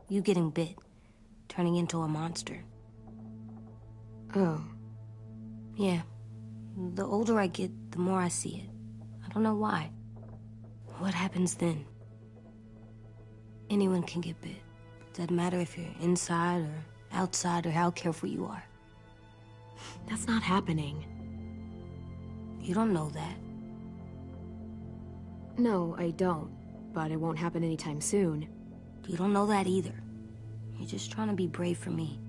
You getting bit, turning into a monster. Oh. Yeah. The older I get, the more I see it. I don't know why. What happens then? Anyone can get bit. Doesn't matter if you're inside or outside or how careful you are. That's not happening. You don't know that. No, I don't. But it won't happen anytime soon. You don't know that either. You're just trying to be brave for me.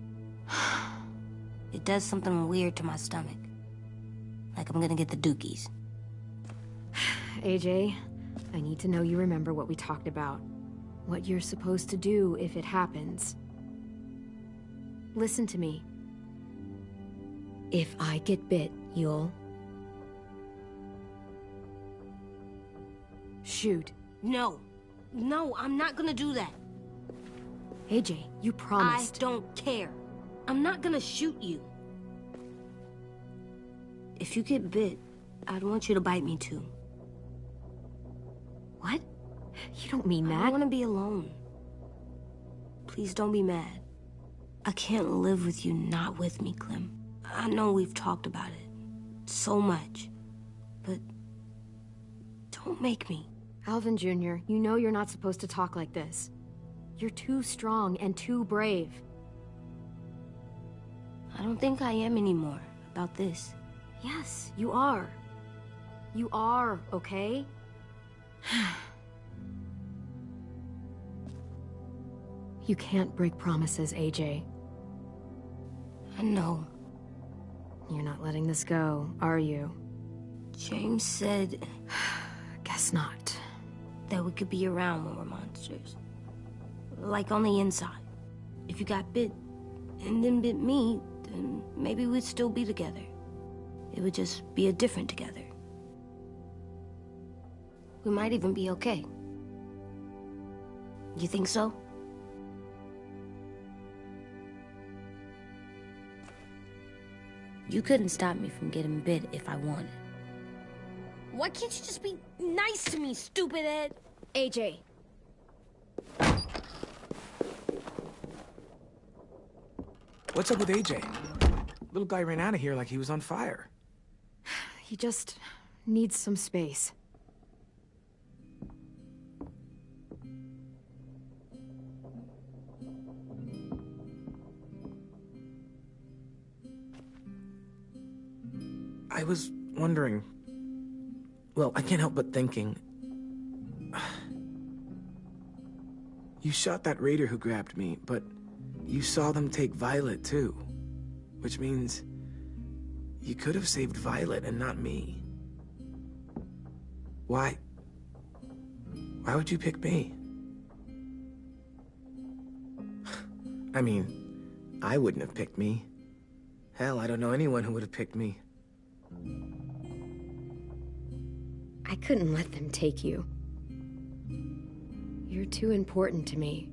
It does something weird to my stomach. Like I'm gonna get the dookies. AJ, I need to know you remember what we talked about. What you're supposed to do if it happens. Listen to me. If I get bit, you'll... shoot. No. No, I'm not gonna do that. AJ, you promised. I don't care. I'm not gonna shoot you. If you get bit, I'd want you to bite me too. What? You don't mean that. I want to be alone. Please don't be mad. I can't live with you not with me, Clem. I know we've talked about it so much, but don't make me. Alvin Jr., you know you're not supposed to talk like this. You're too strong and too brave. I don't think I am anymore about this. Yes, you are. You are, okay? You can't break promises, AJ. I know. You're not letting this go, are you? James said... Guess not. That we could be around when we're monsters. Like on the inside. If you got bit and then bit me, then maybe we'd still be together. It would just be a different together. We might even be okay. You think so? You couldn't stop me from getting bit if I wanted. Why can't you just be nice to me, stupid Ed? AJ. What's up with AJ? Little guy ran out of here like he was on fire. He just needs some space. I was wondering... Well, I can't help but thinking... You shot that raider who grabbed me, but you saw them take Violet too. Which means... you could have saved Violet and not me. Why? Why would you pick me? I mean, I wouldn't have picked me. Hell, I don't know anyone who would have picked me. I couldn't let them take you. You're too important to me.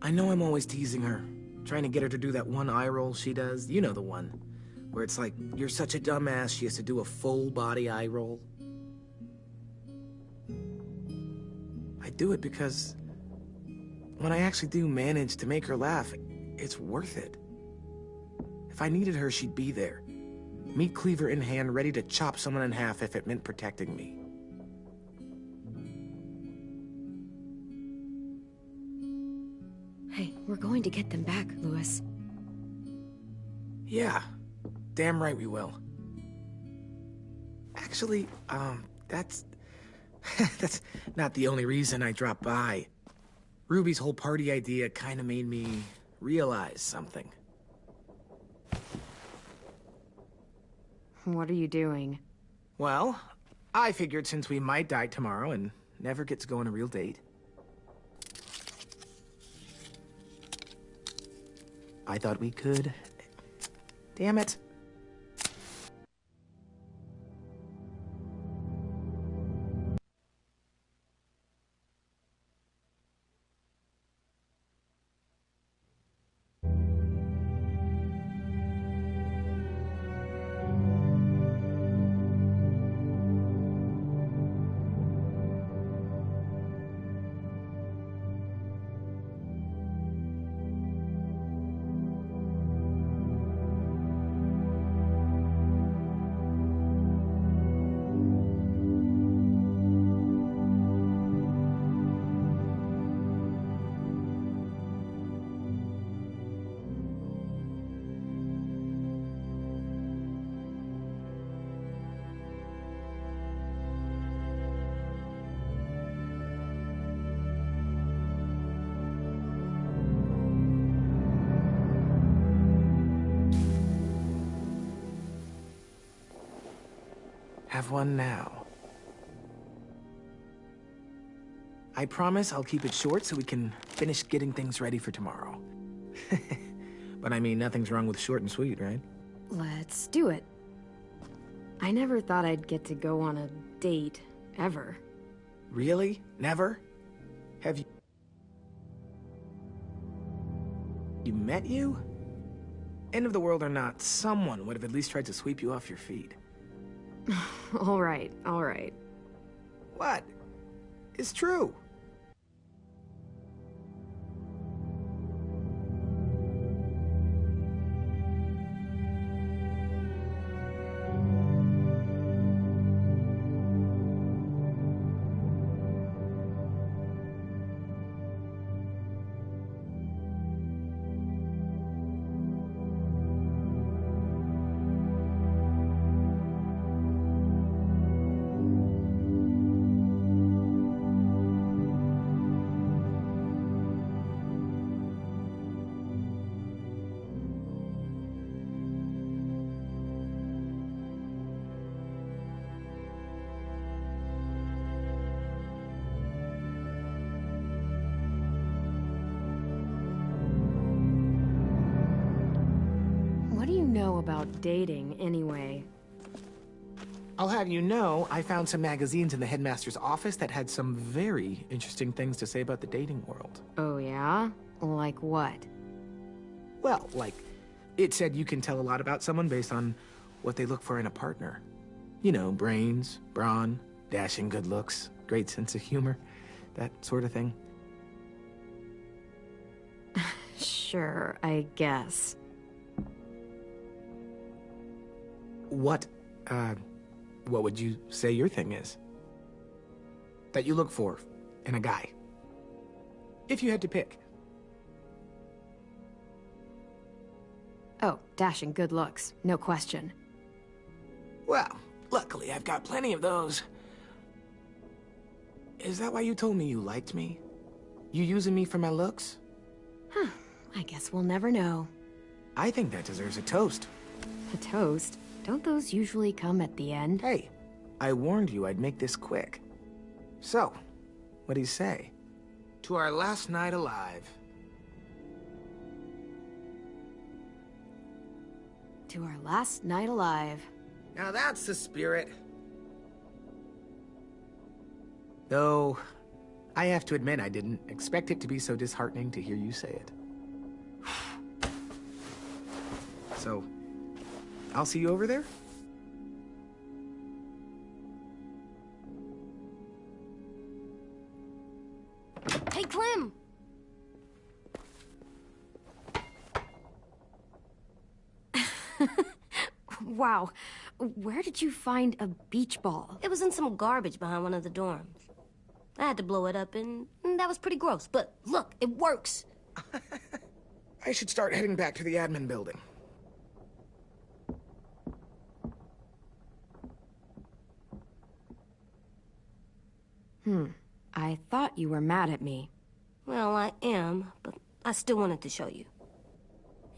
I know I'm always teasing her, trying to get her to do that one eye roll she does. You know the one, where it's like, you're such a dumbass, she has to do a full body eye roll. I do it because when I actually do manage to make her laugh, it's worth it. If I needed her, she'd be there. Meat cleaver in hand, ready to chop someone in half if it meant protecting me. Hey, we're going to get them back, Louis. Yeah, damn right we will. Actually, that's... that's not the only reason I dropped by. Ruby's whole party idea kind of made me realize something. What are you doing? Well, I figured since we might die tomorrow and never get to go on a real date, I thought we could... Damn it. Have one now. I promise I'll keep it short so we can finish getting things ready for tomorrow. But I mean, nothing's wrong with short and sweet, right? Let's do it. I never thought I'd get to go on a date, ever. Really? Never? Have you met you? End of the world or not, someone would have at least tried to sweep you off your feet. All right, all right. What? It's true. What do you know about dating, anyway? I'll have you know, I found some magazines in the headmaster's office that had some very interesting things to say about the dating world. Oh, yeah? Like what? Well, like, it said you can tell a lot about someone based on what they look for in a partner. You know, brains, brawn, dashing good looks, great sense of humor, that sort of thing. Sure, I guess. What would you say your thing is? That you look for in a guy? If you had to pick. Oh, dashing good looks, no question. Well, luckily I've got plenty of those. Is that why you told me you liked me? You using me for my looks? Huh, I guess we'll never know. I think that deserves a toast. A toast? Don't those usually come at the end? Hey, I warned you I'd make this quick. So, what do you say? To our last night alive. To our last night alive. Now that's the spirit. Though, I have to admit I didn't expect it to be so disheartening to hear you say it. So, I'll see you over there? Hey, Clem! Wow, where did you find a beach ball? It was in some garbage behind one of the dorms. I had to blow it up, and that was pretty gross. But look, it works. I should start heading back to the admin building. I thought you were mad at me. Well, I am, but I still wanted to show you.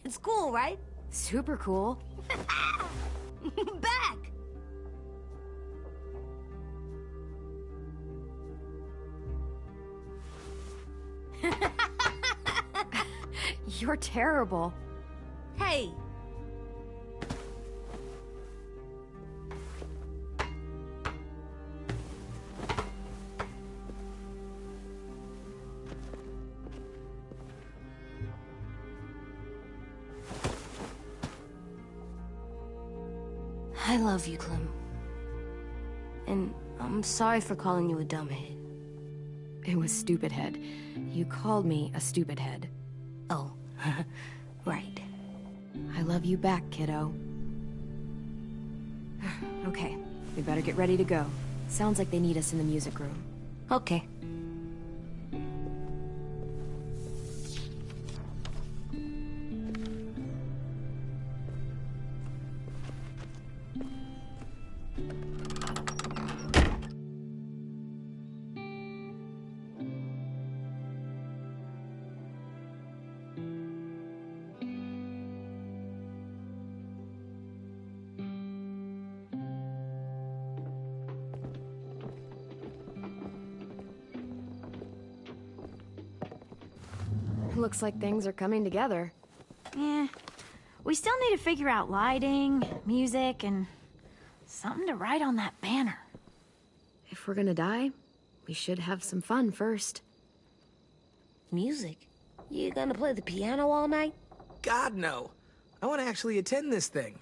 It's cool, right? Super cool. Back! You're terrible. Hey! I love you, Clem. And I'm sorry for calling you a dumbhead. It was stupid head. You called me a stupid head. Oh, right. I love you back, kiddo. Okay, we better get ready to go. Sounds like they need us in the music room. Okay. Looks like things are coming together. Yeah. We still need to figure out lighting, music, and something to write on that banner. If we're gonna die, we should have some fun first. Music? You gonna play the piano all night? God, no. I want to actually attend this thing.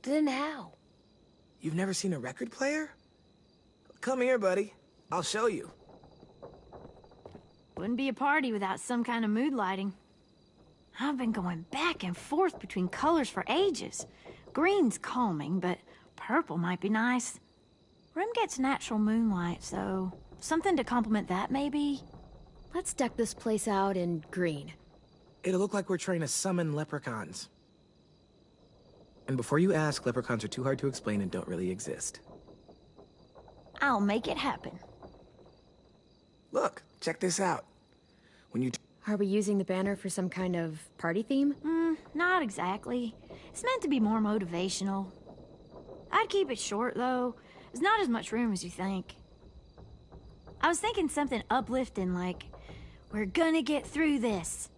Then how? You've never seen a record player? Come here, buddy. I'll show you. Wouldn't be a party without some kind of mood lighting. I've been going back and forth between colors for ages. Green's calming, but purple might be nice. Room gets natural moonlight, so something to complement that, maybe? Let's deck this place out in green. It'll look like we're trying to summon leprechauns. And before you ask, leprechauns are too hard to explain and don't really exist. I'll make it happen. Look, check this out. When you... Are we using the banner for some kind of party theme? Not exactly. It's meant to be more motivational. I'd keep it short, though. There's not as much room as you think. I was thinking something uplifting like, we're gonna get through this.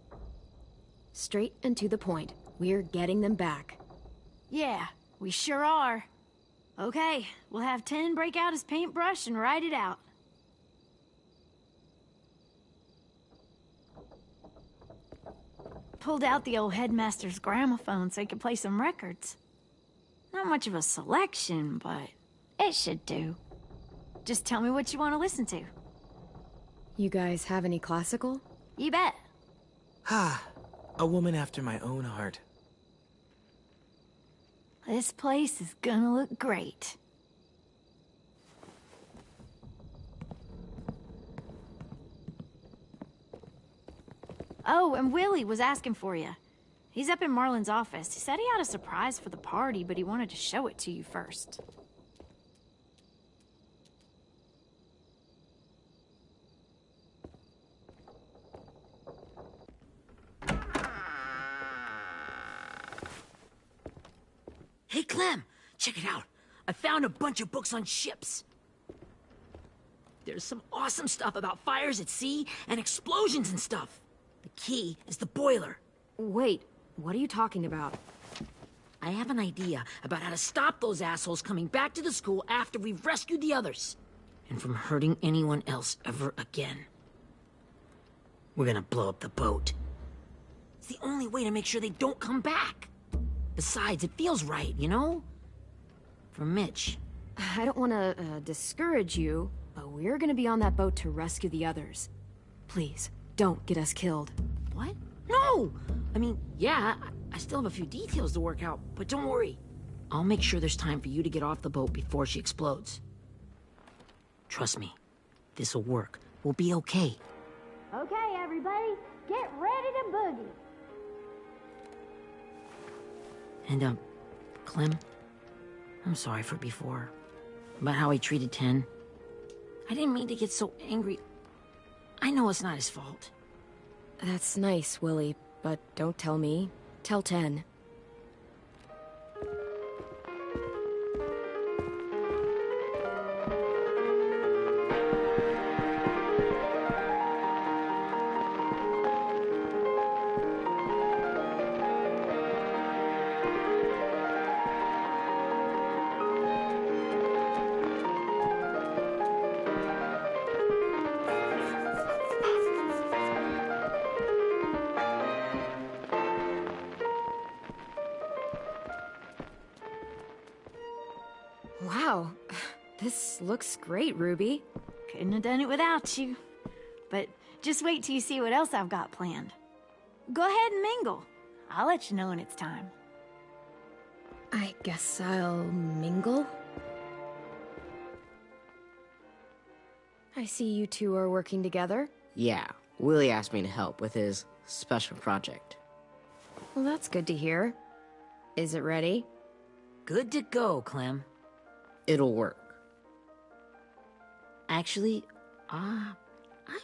Straight and to the point. We're getting them back. Yeah, we sure are. Okay, we'll have 10 break out his paintbrush and write it out. pulled out the old headmaster's gramophone so he could play some records. Not much of a selection, but it should do. Just tell me what you want to listen to. You guys have any classical? You bet. Ah, a woman after my own heart. This place is gonna look great. Oh, and Willie was asking for you. He's up in Marlin's office. He said he had a surprise for the party, but he wanted to show it to you first. Hey, Clem, check it out. I found a bunch of books on ships. There's some awesome stuff about fires at sea and explosions and stuff. The key is the boiler. Wait, what are you talking about? I have an idea about how to stop those assholes coming back to the school after we've rescued the others. And from hurting anyone else ever again. We're gonna blow up the boat. It's the only way to make sure they don't come back. Besides, it feels right, you know? For Mitch. I don't want to discourage you, but we're gonna be on that boat to rescue the others. Please, don't get us killed. What? No! I mean, yeah, I still have a few details to work out, but don't worry. I'll make sure there's time for you to get off the boat before she explodes. Trust me, this'll work. We'll be okay. Okay, everybody, get ready to boogie. And, Clem, I'm sorry for before. About how he treated Ten. I didn't mean to get so angry. I know it's not his fault. That's nice, Willie, but don't tell me. Tell Ten. Wow, this looks great, Ruby. Couldn't have done it without you. But just wait till you see what else I've got planned. Go ahead and mingle. I'll let you know when it's time. I guess I'll mingle? I see you two are working together. Yeah, Willie asked me to help with his special project. Well, that's good to hear. Is it ready? Good to go, Clem. It'll work. Actually, I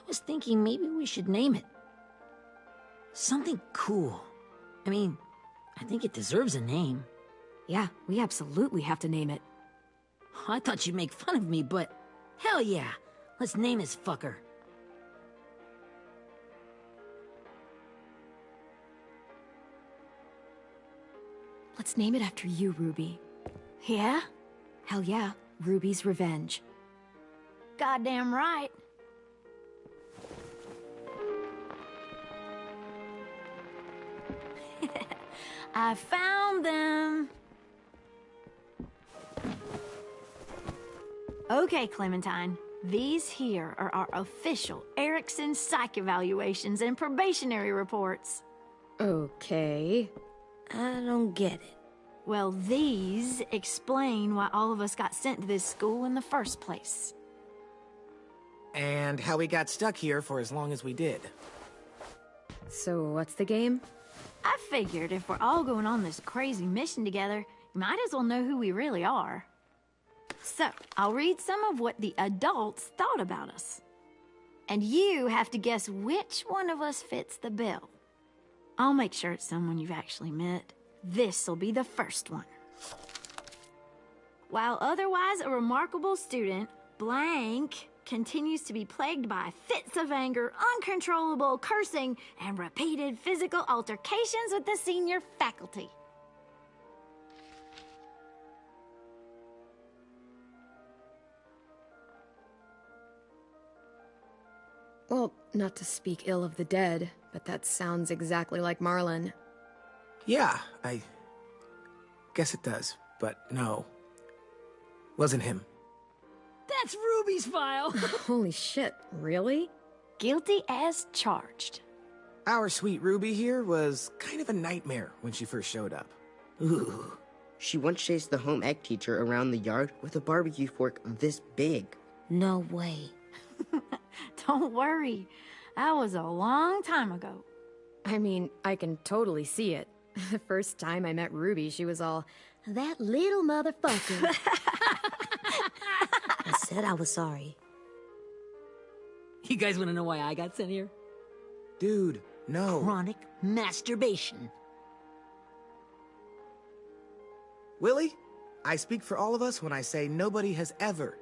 was thinking maybe we should name it. Something cool. I mean, I think it deserves a name. Yeah, we absolutely have to name it. I thought you'd make fun of me, but hell yeah. Let's name this fucker. Let's name it after you, Ruby. Yeah? Hell yeah, Ruby's Revenge. Goddamn right. I found them. Okay, Clementine. These here are our official Erickson psych evaluations and probationary reports. Okay. I don't get it. Well, these explain why all of us got sent to this school in the first place. And how we got stuck here for as long as we did. So what's the game? I figured if we're all going on this crazy mission together, you might as well know who we really are. So, I'll read some of what the adults thought about us. And you have to guess which one of us fits the bill. I'll make sure it's someone you've actually met. This'll be the first one. While otherwise a remarkable student, blank continues to be plagued by fits of anger, uncontrollable cursing, and repeated physical altercations with the senior faculty. Well, not to speak ill of the dead, but that sounds exactly like Marlon. Yeah, I guess it does, but no. Wasn't him. That's Ruby's file! Holy shit, really? Guilty as charged. Our sweet Ruby here was kind of a nightmare when she first showed up. Ooh. She once chased the home ec teacher around the yard with a barbecue fork this big. No way. Don't worry. That was a long time ago. I mean, I can totally see it. The first time I met Ruby, she was all, That little motherfucker. I said I was sorry. You guys want to know why I got sent here? Dude, no. Chronic masturbation. Willie, I speak for all of us when I say nobody has ever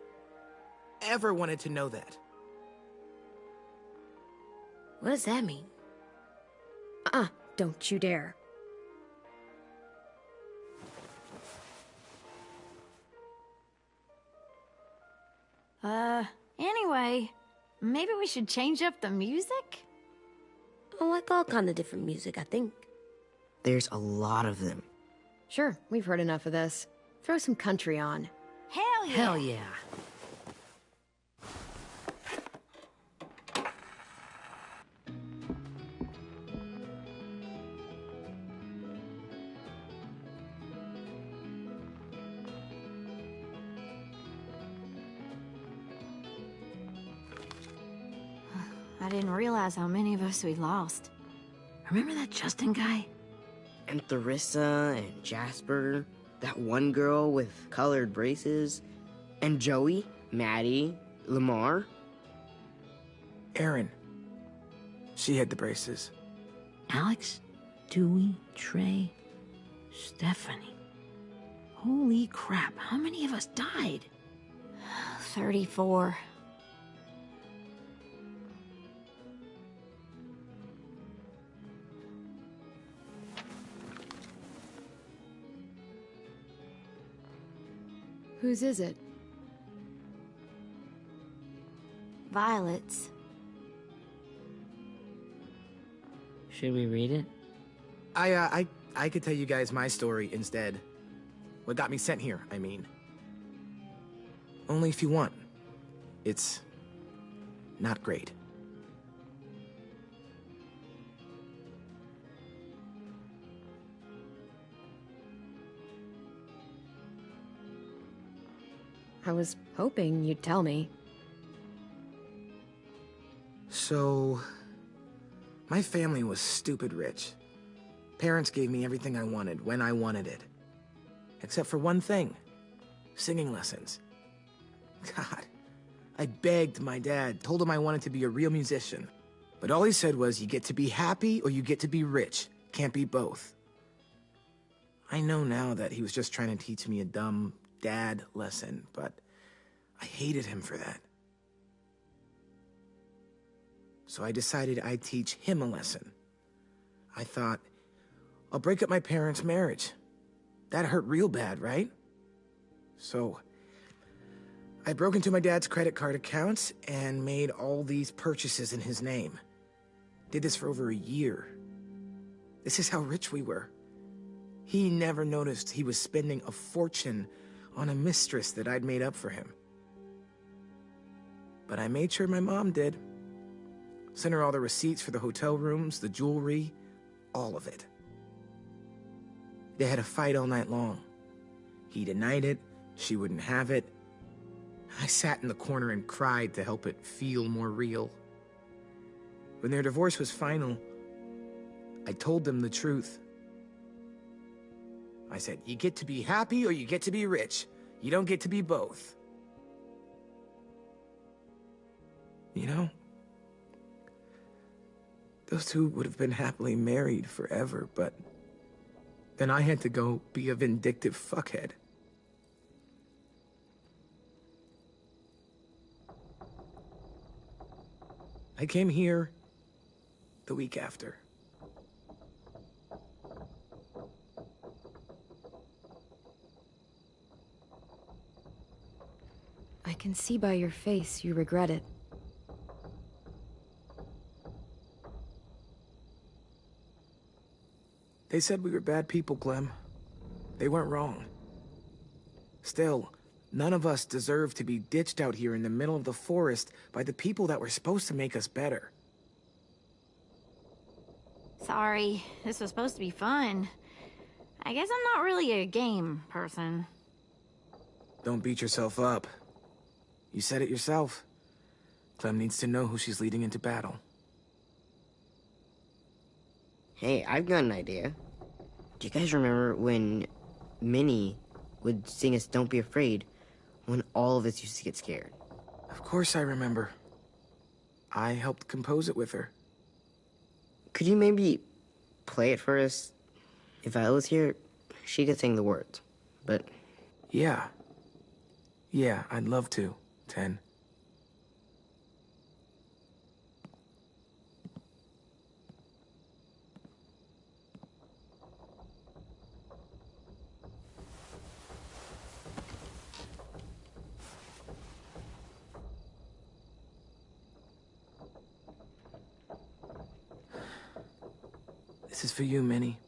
wanted to know that. What does that mean? Don't you dare. Anyway, maybe we should change up the music? I like all kind of different music, I think. There's a lot of them. Sure, we've heard enough of this. Throw some country on. Hell yeah! Hell yeah. I didn't realize how many of us we lost. Remember that Justin guy? And Theresa and Jasper, that one girl with colored braces, and Joey, Maddie, Lamar. Erin. She had the braces. Alex, Dewey, Trey, Stephanie. Holy crap, how many of us died? 34. Whose is it? Violet's. Should we read it? I could tell you guys my story instead. What got me sent here, I mean. Only if you want. It's not great. I was hoping you'd tell me. So, my family was stupid rich. Parents gave me everything I wanted when I wanted it. Except for one thing. Singing lessons. God, I begged my dad, told him I wanted to be a real musician. But all he said was, you get to be happy or you get to be rich. Can't be both. I know now that he was just trying to teach me a dumb dad lesson, but I hated him for that. So I decided I'd teach him a lesson. I thought, I'll break up my parents' marriage. That hurt real bad, right? So I broke into my dad's credit card accounts and made all these purchases in his name. Did this for over a year. This is how rich we were. He never noticed he was spending a fortune on a mistress that I'd made up for him. But I made sure my mom did. Sent her all the receipts for the hotel rooms, the jewelry, all of it. They had a fight all night long. He denied it, she wouldn't have it. I sat in the corner and cried to help it feel more real. When their divorce was final, I told them the truth. I said, you get to be happy or you get to be rich. You don't get to be both. You know, those two would have been happily married forever, but then I had to go be a vindictive fuckhead. I came here the week after. I can see by your face you regret it. They said we were bad people, Clem. They weren't wrong. Still, none of us deserve to be ditched out here in the middle of the forest by the people that were supposed to make us better. Sorry, this was supposed to be fun. I guess I'm not really a game person. Don't beat yourself up. You said it yourself. Clem needs to know who she's leading into battle. Hey, I've got an idea. Do you guys remember when Minnie would sing us Don't Be Afraid when all of us used to get scared? Of course I remember. I helped compose it with her. Could you maybe play it for us? If Viola was here, she could sing the words, but... Yeah. Yeah, I'd love to, Ten. This is for you, Minnie.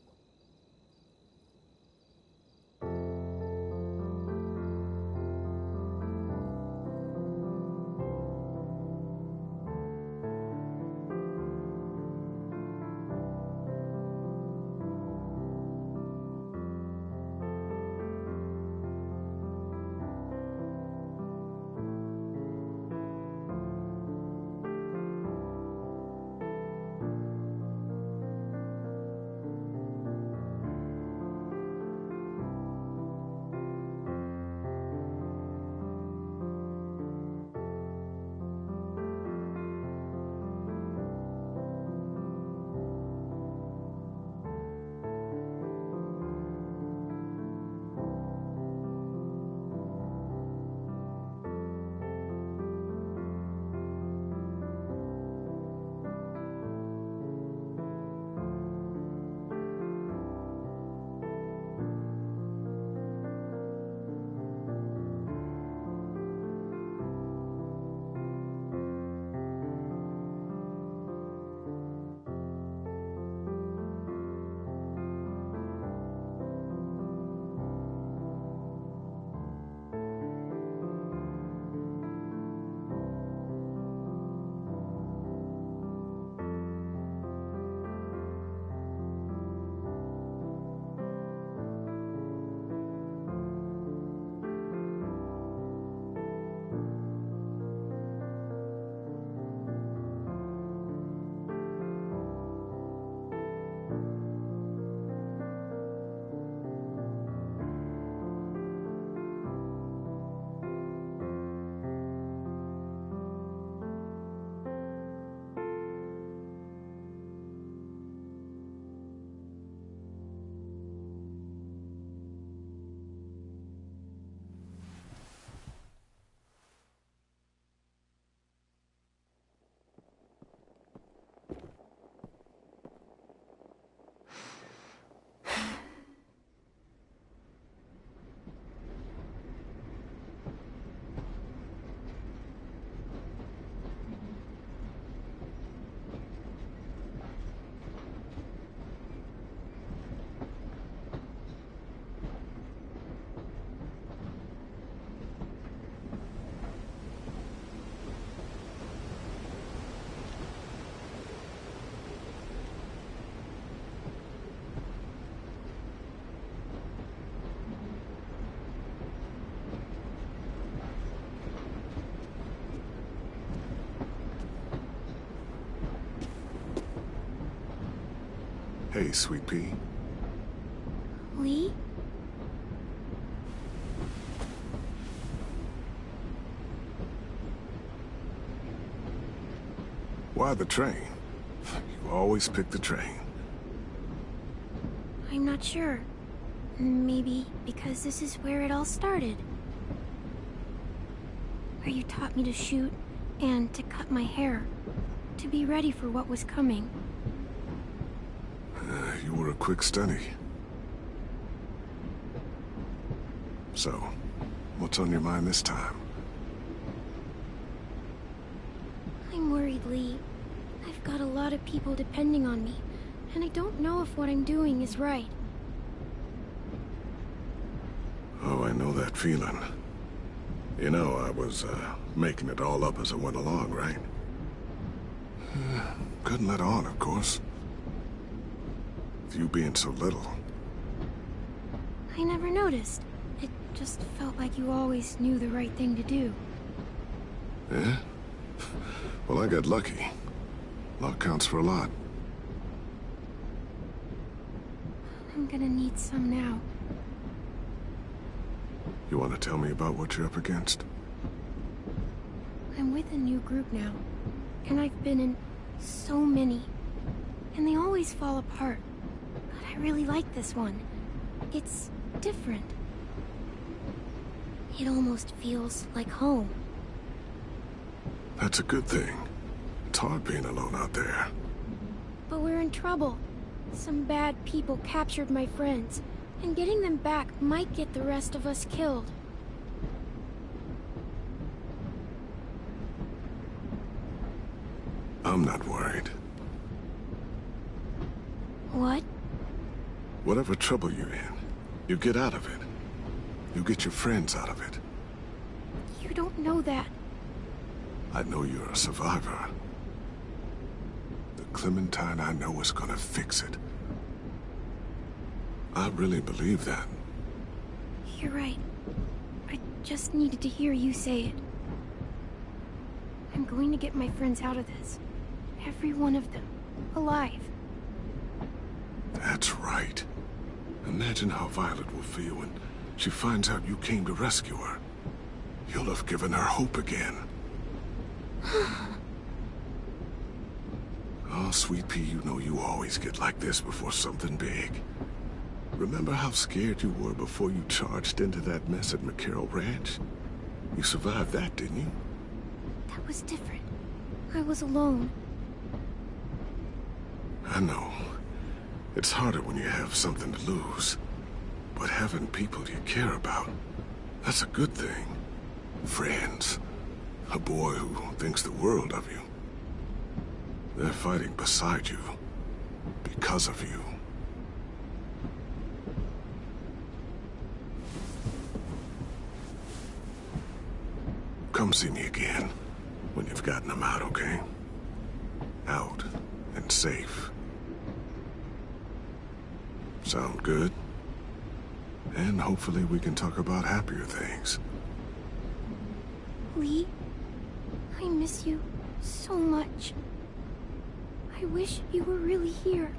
Hey, Sweet Pea. Lee? Why the train? You always pick the train. I'm not sure. Maybe because this is where it all started. Where you taught me to shoot and to cut my hair. To be ready for what was coming. You were a quick study. So, what's on your mind this time? I'm worried, Lee. I've got a lot of people depending on me. and I don't know if what I'm doing is right. Oh, I know that feeling. You know, I was, making it all up as I went along, right? Couldn't let on, of course. With you being so little. I never noticed. It just felt like you always knew the right thing to do. Yeah? Well, I got lucky. Luck counts for a lot. I'm gonna need some now. You want to tell me about what you're up against? I'm with a new group now, and I've been in so many, and they always fall apart. But I really like this one. It's different. It almost feels like home. That's a good thing. It's hard being alone out there. But we're in trouble. Some bad people captured my friends, and getting them back might get the rest of us killed. I'm not worried. What? Whatever trouble you're in, you get out of it. You get your friends out of it. You don't know that. I know you're a survivor. The Clementine I know is gonna fix it. I really believe that. You're right. I just needed to hear you say it. I'm going to get my friends out of this. Every one of them. Alive. That's right. Imagine how Violet will feel when she finds out you came to rescue her. You'll have given her hope again. Oh, Sweet Pea, you know you always get like this before something big. Remember how scared you were before you charged into that mess at McCarroll Ranch? You survived that, didn't you? That was different. I was alone. I know. It's harder when you have something to lose. But having people you care about, that's a good thing. Friends. A boy who thinks the world of you. They're fighting beside you. Because of you. Come see me again. When you've gotten them out, okay? Out and safe. Sound good? And hopefully we can talk about happier things. Lee, I miss you so much. I wish you were really here.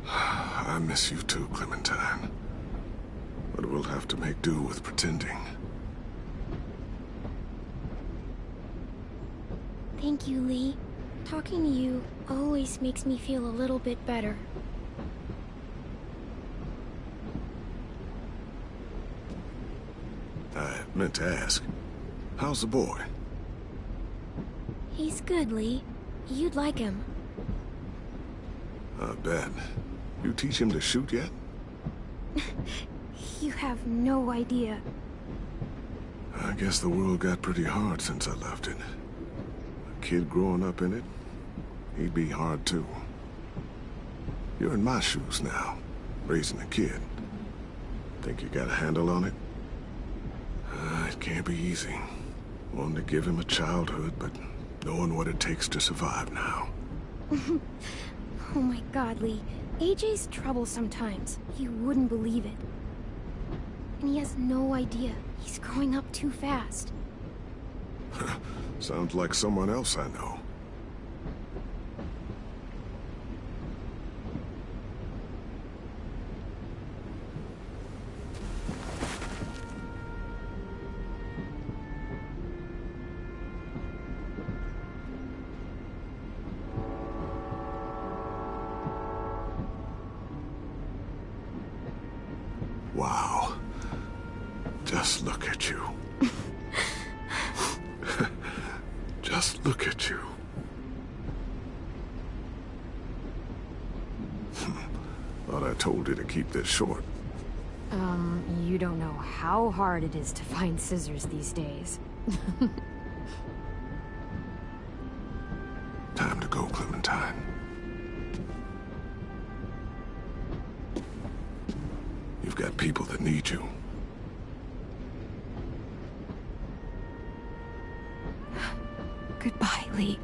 I miss you too, Clementine. But we'll have to make do with pretending. Thank you, Lee. Talking to you always makes me feel a little bit better. I meant to ask, how's the boy? He's good, Lee. You'd like him. I bet. You teach him to shoot yet? You have no idea. I guess the world got pretty hard since I left it. A kid growing up in it, he'd be hard too. You're in my shoes now, raising a kid. Think you got a handle on it? It can't be easy. Wanting to give him a childhood, but knowing what it takes to survive now. Oh my god, Lee. AJ's trouble sometimes. You wouldn't believe it. And he has no idea. He's growing up too fast. Sounds like someone else I know. Wow. Just look at you. Just look at you. Thought I told you to keep this short. You don't know how hard it is to find scissors these days. Time to go, Clementine. got people that need you. Goodbye, Lee.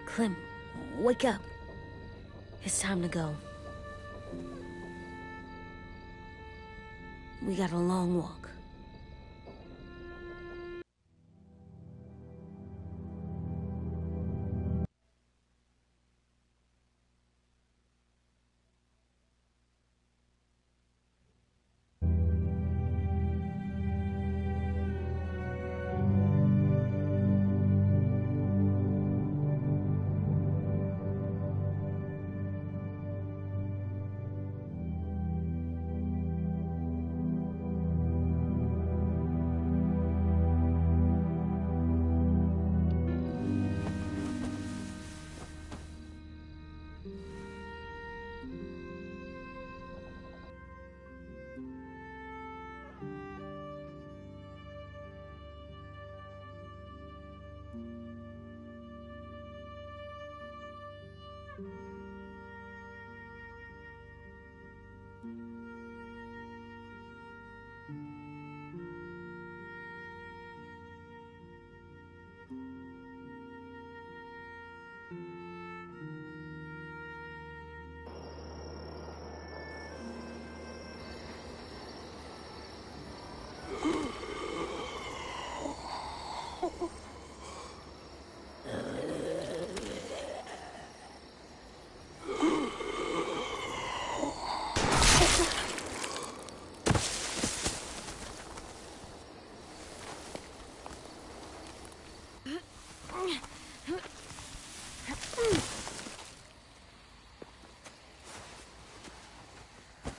Clem, wake up. It's time to go. We got a long walk.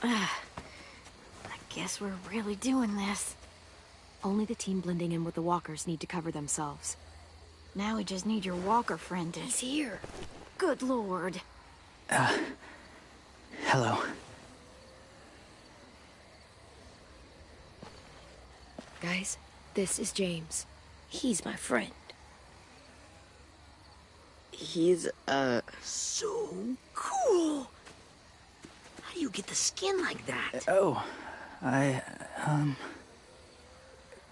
I guess we're really doing this. Only the team blending in with the walkers need to cover themselves. Now we just need your walker friend to... He's here. Good lord. Hello. Guys, this is James. He's my friend. He's, So cool! How do you get the skin like that?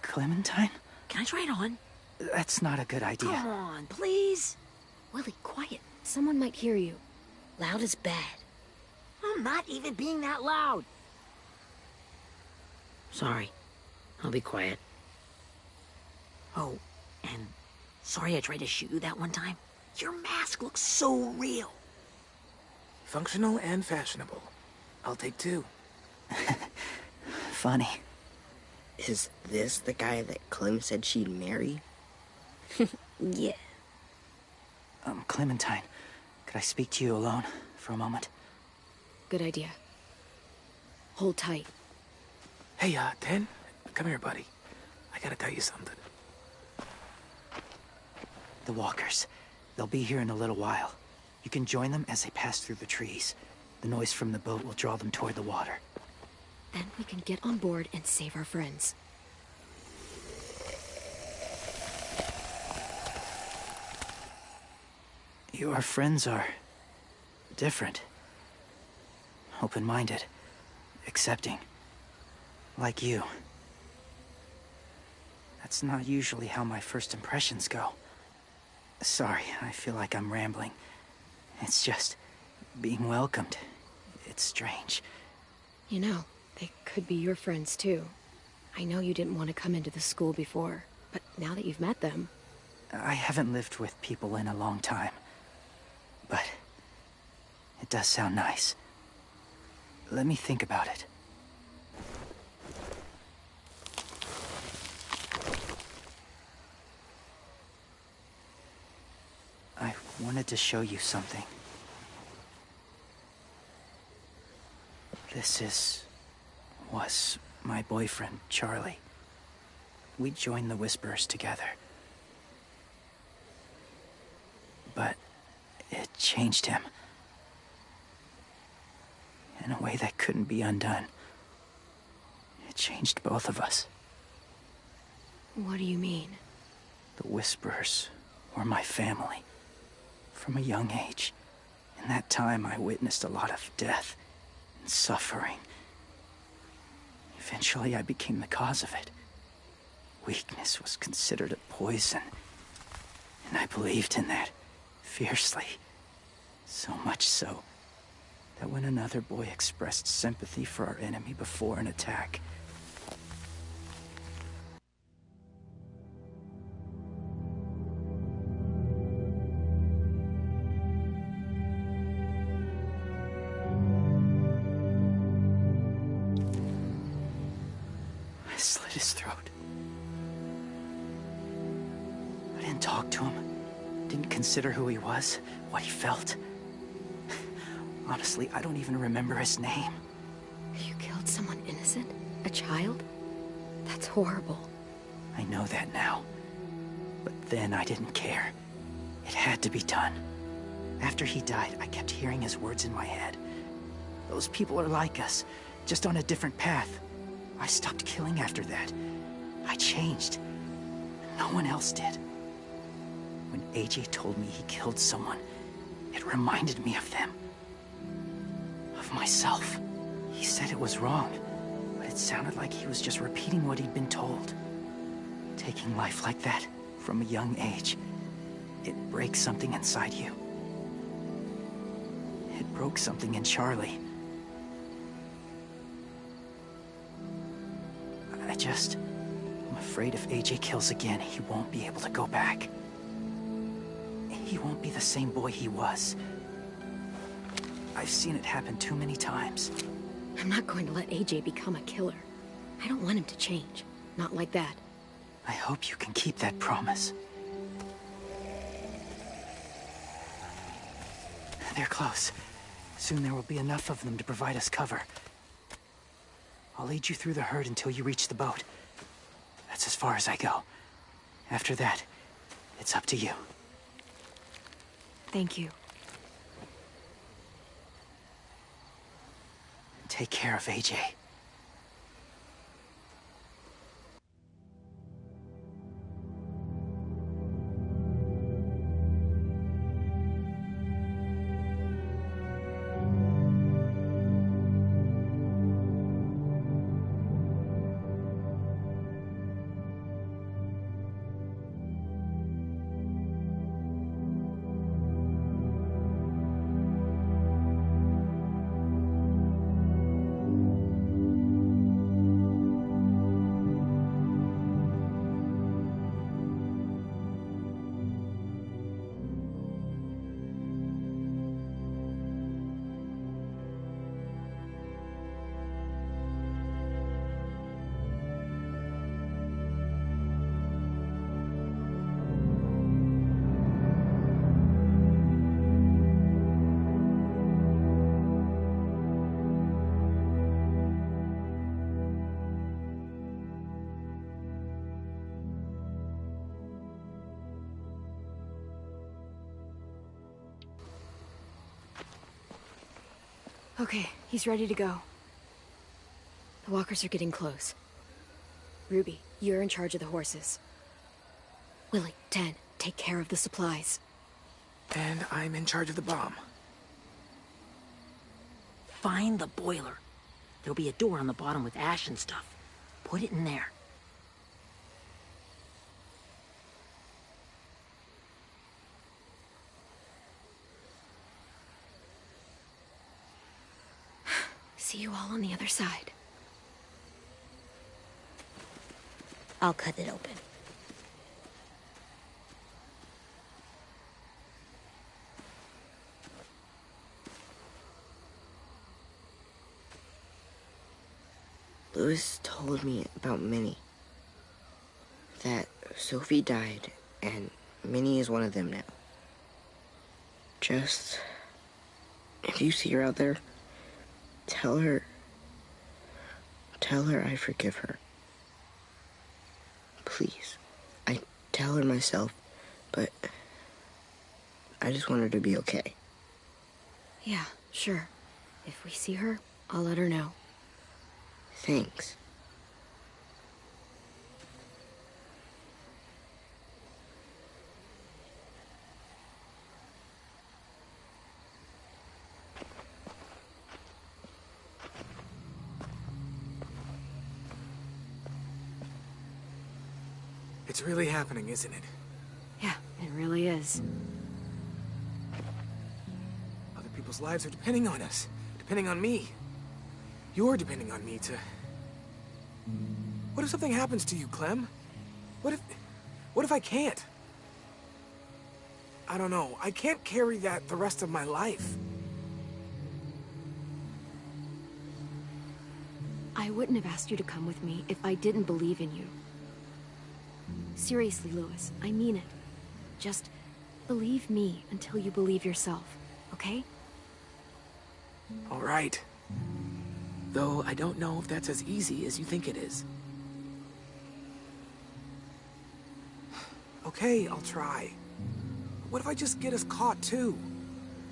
Clementine? Can I try it on? That's not a good idea. Come on, please. Willie, quiet. Someone might hear you. Loud is bad. I'm not even being that loud. Sorry. I'll be quiet. Oh, and sorry I tried to shoot you that one time. Your mask looks so real. Functional and fashionable. I'll take two. Funny. is this the guy that Clem said she'd marry? Yeah. Clementine, could I speak to you alone for a moment? Good idea. Hold tight. Hey, Ten, come here, buddy. I gotta tell you something. The walkers. They'll be here in a little while. You can join them as they pass through the trees. The noise from the boat will draw them toward the water. Then we can get on board and save our friends. Your friends are different. Open-minded. Accepting. Like you. That's not usually how my first impressions go. Sorry, I feel like I'm rambling. It's just being welcomed. It's strange. You know, they could be your friends too. I know you didn't want to come into the school before, but now that you've met them... I haven't lived with people in a long time. But it does sound nice. Let me think about it. I wanted to show you something. Was my boyfriend, Charlie. We joined the Whisperers together. But it changed him. In a way that couldn't be undone. It changed both of us. What do you mean? The Whisperers were my family. From a young age. In that time, I witnessed a lot of death and suffering. Eventually, I became the cause of it. Weakness was considered a poison. And I believed in that fiercely. So much so that when another boy expressed sympathy for our enemy before an attack, I slit his throat. I didn't talk to him. Didn't consider who he was, what he felt. Honestly, I don't even remember his name. You killed someone innocent? A child? That's horrible. I know that now. But then I didn't care. It had to be done. After he died, I kept hearing his words in my head. Those people are like us, just on a different path. I stopped killing after that. I changed. No one else did. When AJ told me he killed someone, it reminded me of them. Of myself. He said it was wrong, but it sounded like he was just repeating what he'd been told. Taking life like that, from a young age, it breaks something inside you. It broke something in Charlie. I'm afraid if AJ kills again, he won't be able to go back. He won't be the same boy he was. I've seen it happen too many times. I'm not going to let AJ become a killer. I don't want him to change. Not like that. I hope you can keep that promise. They're close. Soon there will be enough of them to provide us cover. I'll lead you through the herd until you reach the boat. That's as far as I go. After that, it's up to you. Thank you. Take care of AJ. Okay, he's ready to go. The walkers are getting close. Ruby, you're in charge of the horses. Willie, Ten, take care of the supplies. And I'm in charge of the bomb. Find the boiler. There'll be a door on the bottom with ash and stuff. Put it in there. See you all on the other side. I'll cut it open. Louis told me about Minnie. That Sophie died, and Minnie is one of them now. Just... if you see her out there, tell her I forgive her. Please. I tell her myself, but I just want her to be okay. Yeah, sure. If we see her, I'll let her know. Thanks. It's really happening, isn't it? Yeah, it really is. Other people's lives are depending on us. Depending on me. You're depending on me to... What if something happens to you, Clem? What if I can't? I don't know. I can't carry that the rest of my life. I wouldn't have asked you to come with me if I didn't believe in you. Seriously, Louis, I mean it. Just believe me until you believe yourself, okay? All right. Though I don't know if that's as easy as you think it is. Okay, I'll try. What if I just get us caught, too?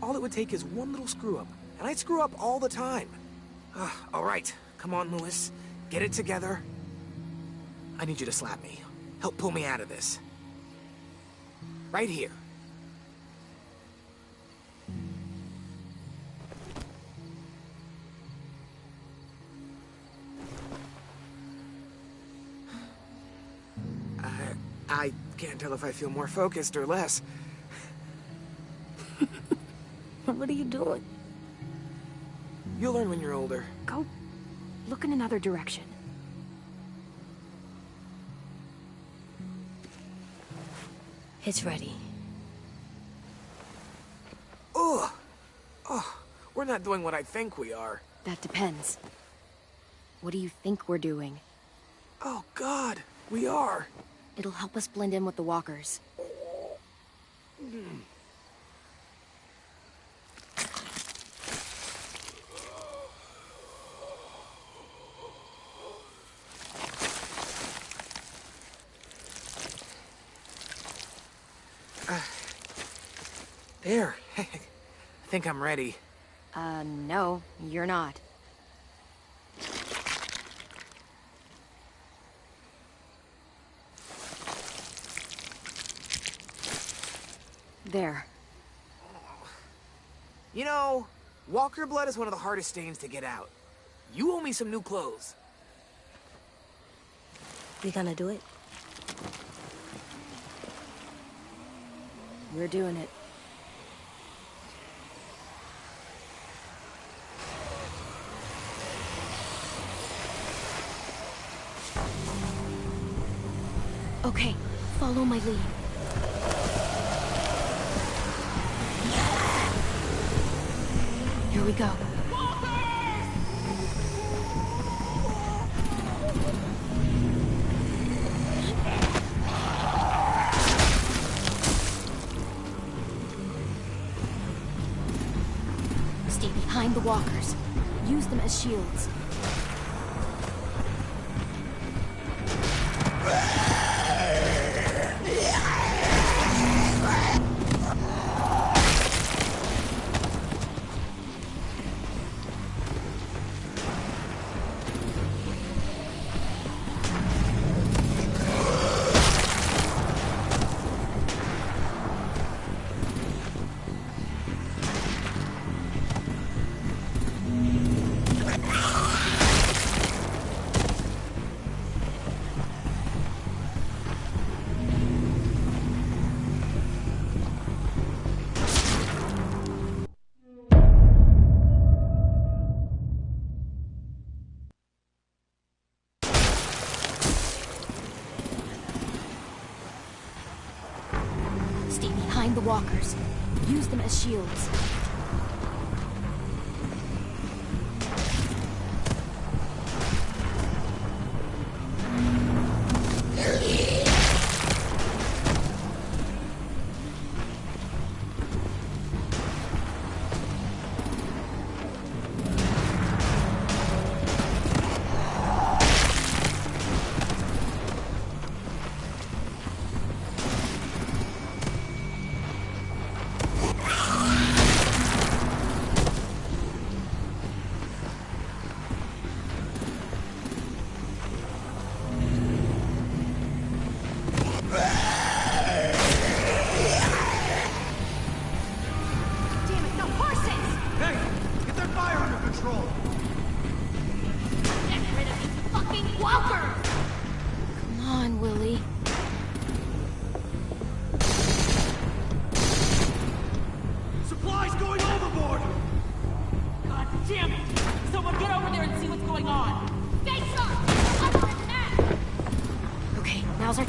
All it would take is one little screw-up, and I'd screw up all the time. All right, come on, Louis. Get it together. I need you to slap me. Help pull me out of this. Right here. I can't tell if I feel more focused or less. What are you doing? You'll learn when you're older. Go look in another direction. It's ready. Ugh! Oh, we're not doing what I think we are. That depends. What do you think we're doing? Oh, God, we are. It'll help us blend in with the walkers. There. I think I'm ready. No, you're not. There. You know, walker blood is one of the hardest stains to get out. You owe me some new clothes. We gonna do it? We're doing it. Okay, follow my lead. Here we go. Stay behind the walkers. Use them as shields. Stay behind the walkers. Use them as shields.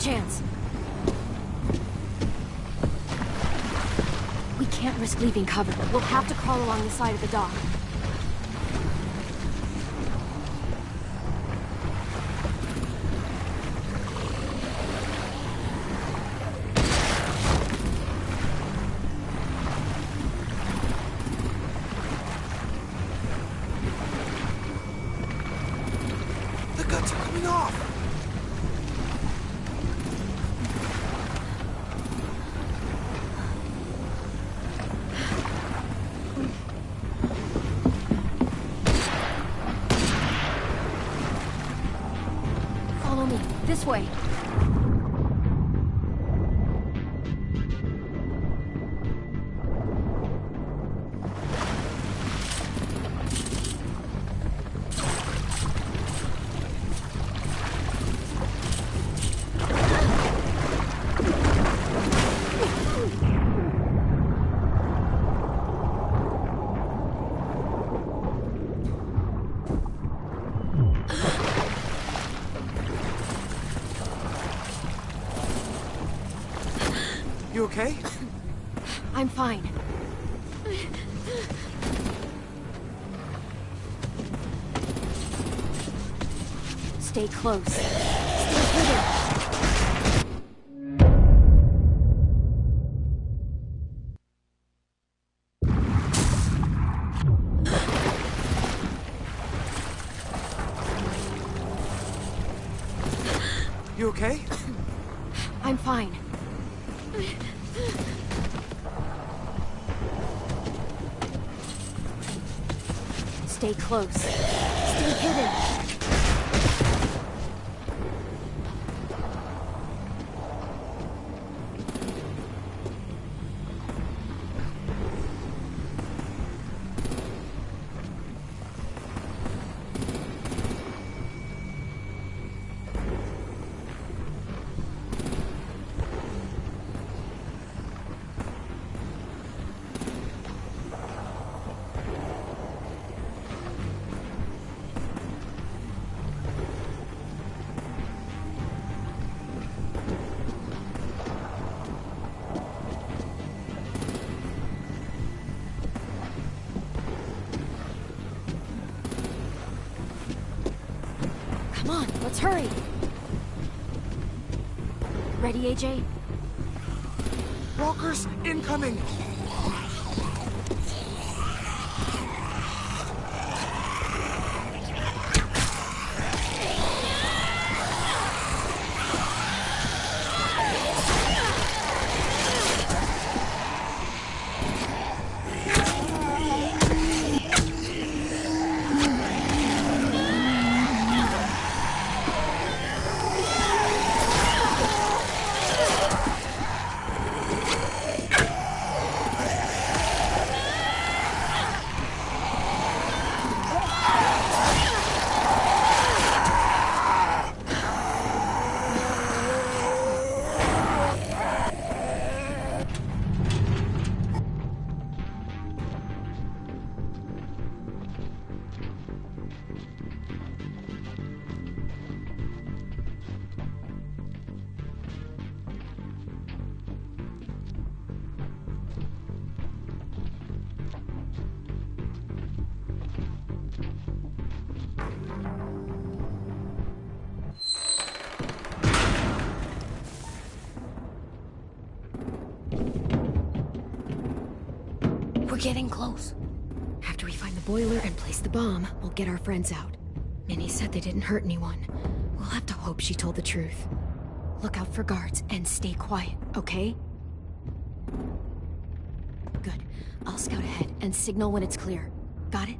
chance. We can't risk leaving cover. We'll have to crawl along the side of the dock. The guts are coming off! Follow me. This way. You okay? I'm fine. Stay close. Stay hidden. You okay? I'm fine. Stay close. Stay hidden. Come on, let's hurry. Ready, AJ? Walkers incoming! We're getting close. After we find the boiler and place the bomb, we'll get our friends out. Minnie said they didn't hurt anyone. We'll have to hope she told the truth. Look out for guards and stay quiet, okay? Good. I'll scout ahead and signal when it's clear. Got it?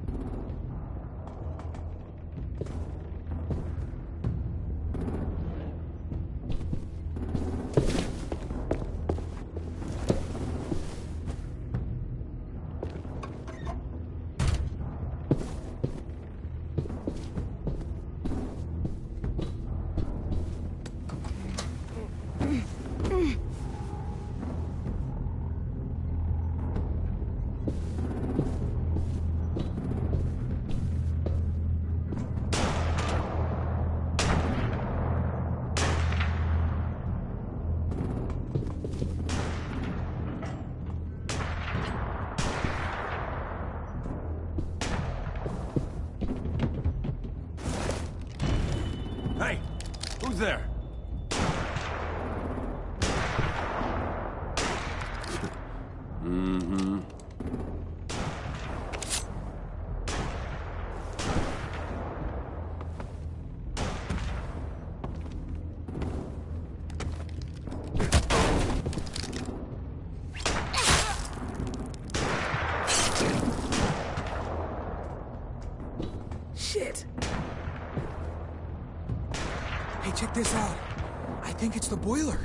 there? Mm-hmm. Shit! Hey, check this out. I think it's the boiler.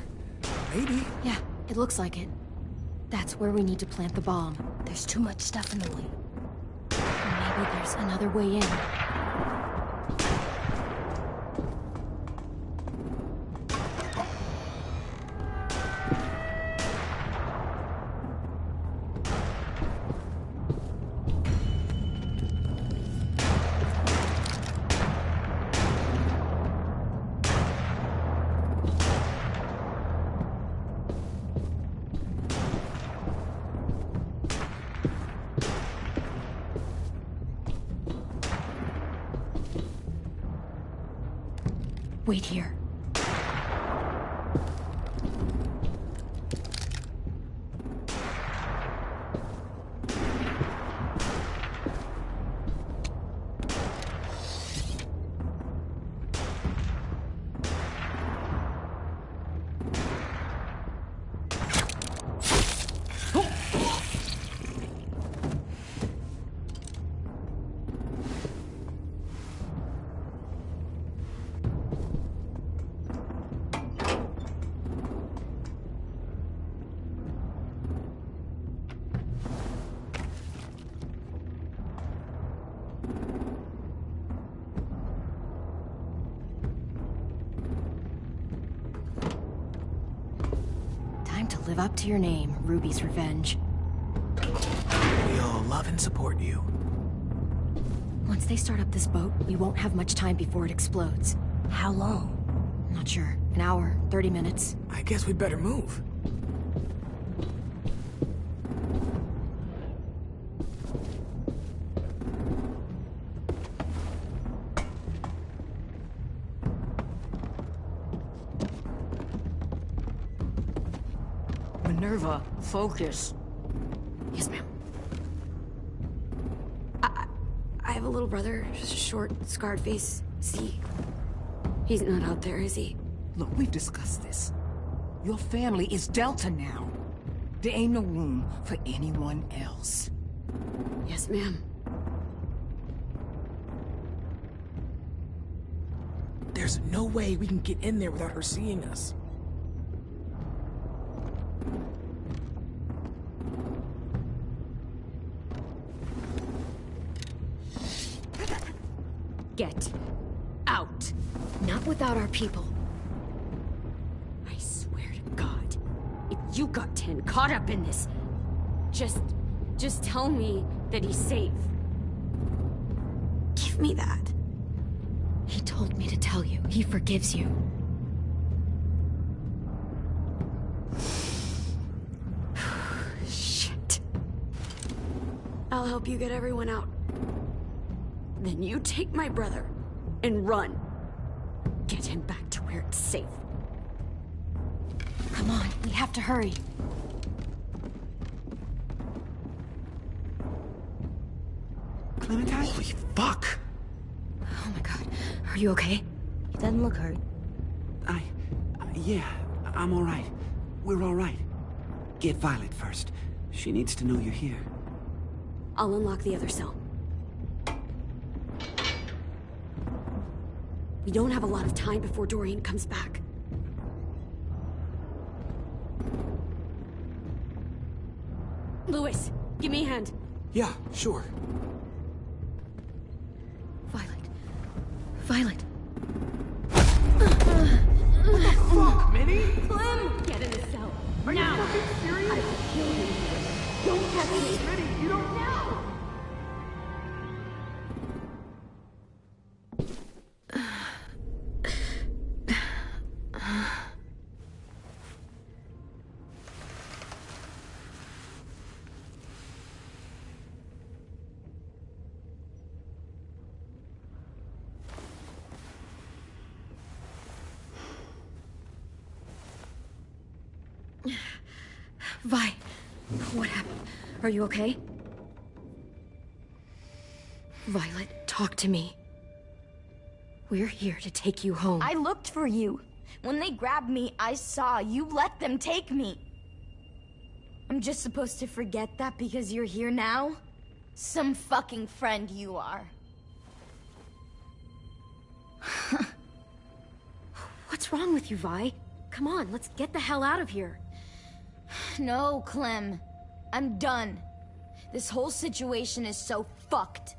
Maybe. Yeah, it looks like it. That's where we need to plant the bomb. There's too much stuff in the way. Maybe there's another way in. Wait here. Time to live up to your name, Ruby's Revenge. We all love and support you. Once they start up this boat, we won't have much time before it explodes. How long? Not sure. An hour, 30 minutes. I guess we'd better move. Minerva, focus. Yes, ma'am. I have a little brother, short, scarred face. See? He's not out there, is he? Look, we've discussed this. Your family is Delta now. There ain't no room for anyone else. Yes, ma'am. There's no way we can get in there without her seeing us. Get out. Not without our people. I swear to God, if you got 10 caught up in this, just tell me that he's safe. Give me that. He told me to tell you. He forgives you. Shit. I'll help you get everyone out. Then you take my brother and run. Get him back to where it's safe. Come on, we have to hurry. Clementine? Holy fuck! Oh my God. Are you okay? He doesn't look hurt. Yeah, I'm alright. We're alright. Get Violet first. She needs to know you're here. I'll unlock the other cell. We don't have a lot of time before Dorian comes back. Louis, give me a hand. Yeah, sure. Violet. What the fuck, Minnie? Clem! Get in the cell. Are you fucking serious? I will kill you. Don't touch me. Minnie, you don't know. Vi, what happened? Are you okay? Violet, talk to me. We're here to take you home. I looked for you. When they grabbed me, I saw you let them take me. I'm just supposed to forget that because you're here now? Some fucking friend you are. What's wrong with you, Vi? Come on, let's get the hell out of here. No, Clem. I'm done. This whole situation is so fucked.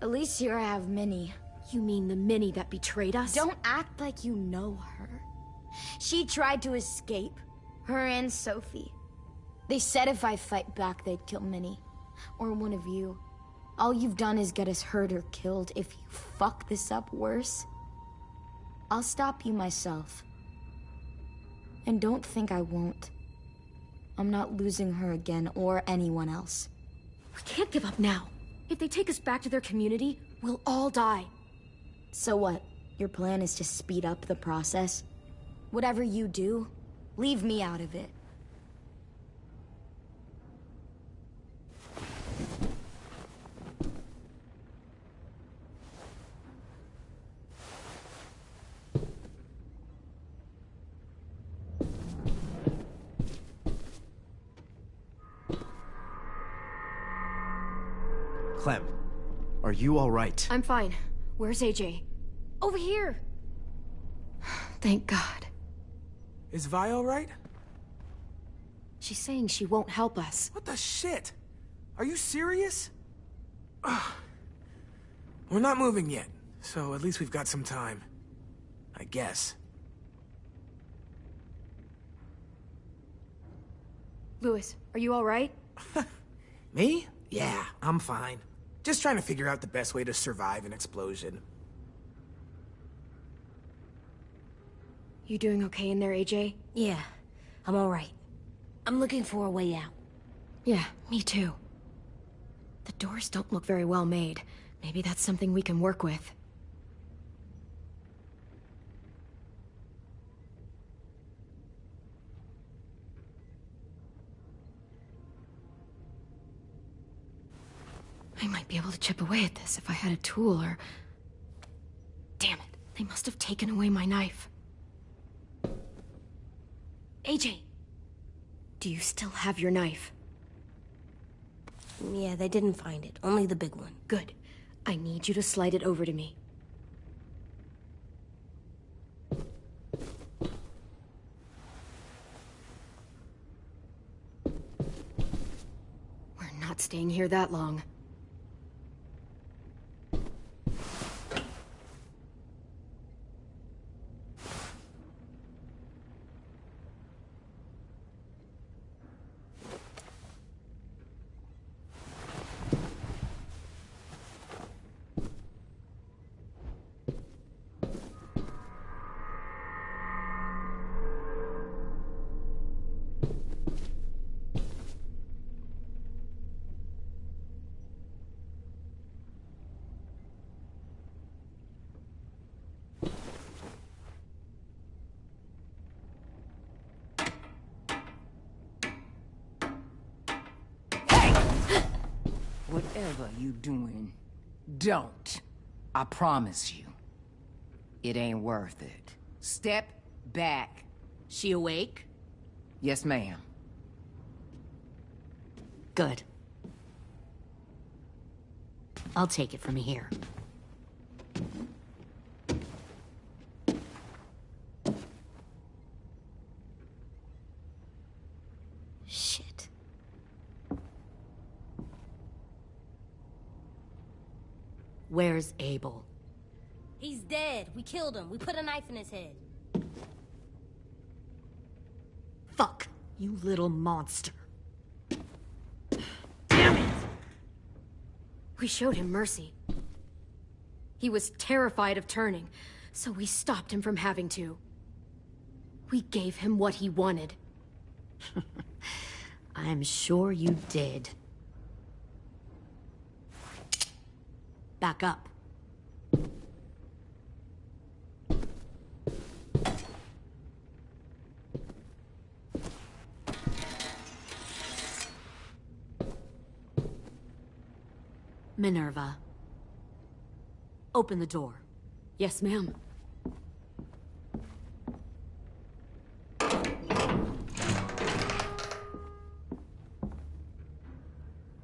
At least here I have Minnie. You mean the Minnie that betrayed us? Don't act like you know her. She tried to escape. Her and Sophie. They said if I fight back, they'd kill Minnie. Or one of you. All you've done is get us hurt or killed. If you fuck this up worse, I'll stop you myself. And don't think I won't. I'm not losing her again, or anyone else. We can't give up now. If they take us back to their community, we'll all die. So what? Your plan is to speed up the process? Whatever you do, leave me out of it. Clem, are you all right? I'm fine. Where's AJ? Over here! Thank God. Is Vi all right? She's saying she won't help us. What the shit? Are you serious? Ugh. We're not moving yet, so at least we've got some time. I guess. Louis, are you all right? Me? Yeah, I'm fine. Just trying to figure out the best way to survive an explosion. You doing okay in there, AJ? Yeah, I'm alright. I'm looking for a way out. Yeah, me too. The doors don't look very well made. Maybe that's something we can work with. I might be able to chip away at this if I had a tool or... Damn it, they must have taken away my knife. AJ! Do you still have your knife? Yeah, they didn't find it. Only the big one. Good. I need you to slide it over to me. We're not staying here that long. Whatever you doing, don't. I promise you. It ain't worth it. Step back. She awake? Yes, ma'am. Good. I'll take it from here. Shit. Where's Abel? He's dead. We killed him. We put a knife in his head. Fuck, you little monster. We showed him mercy. He was terrified of turning, so we stopped him from having to. We gave him what he wanted. I'm sure you did. Back up. Minerva. Open the door. Yes, ma'am.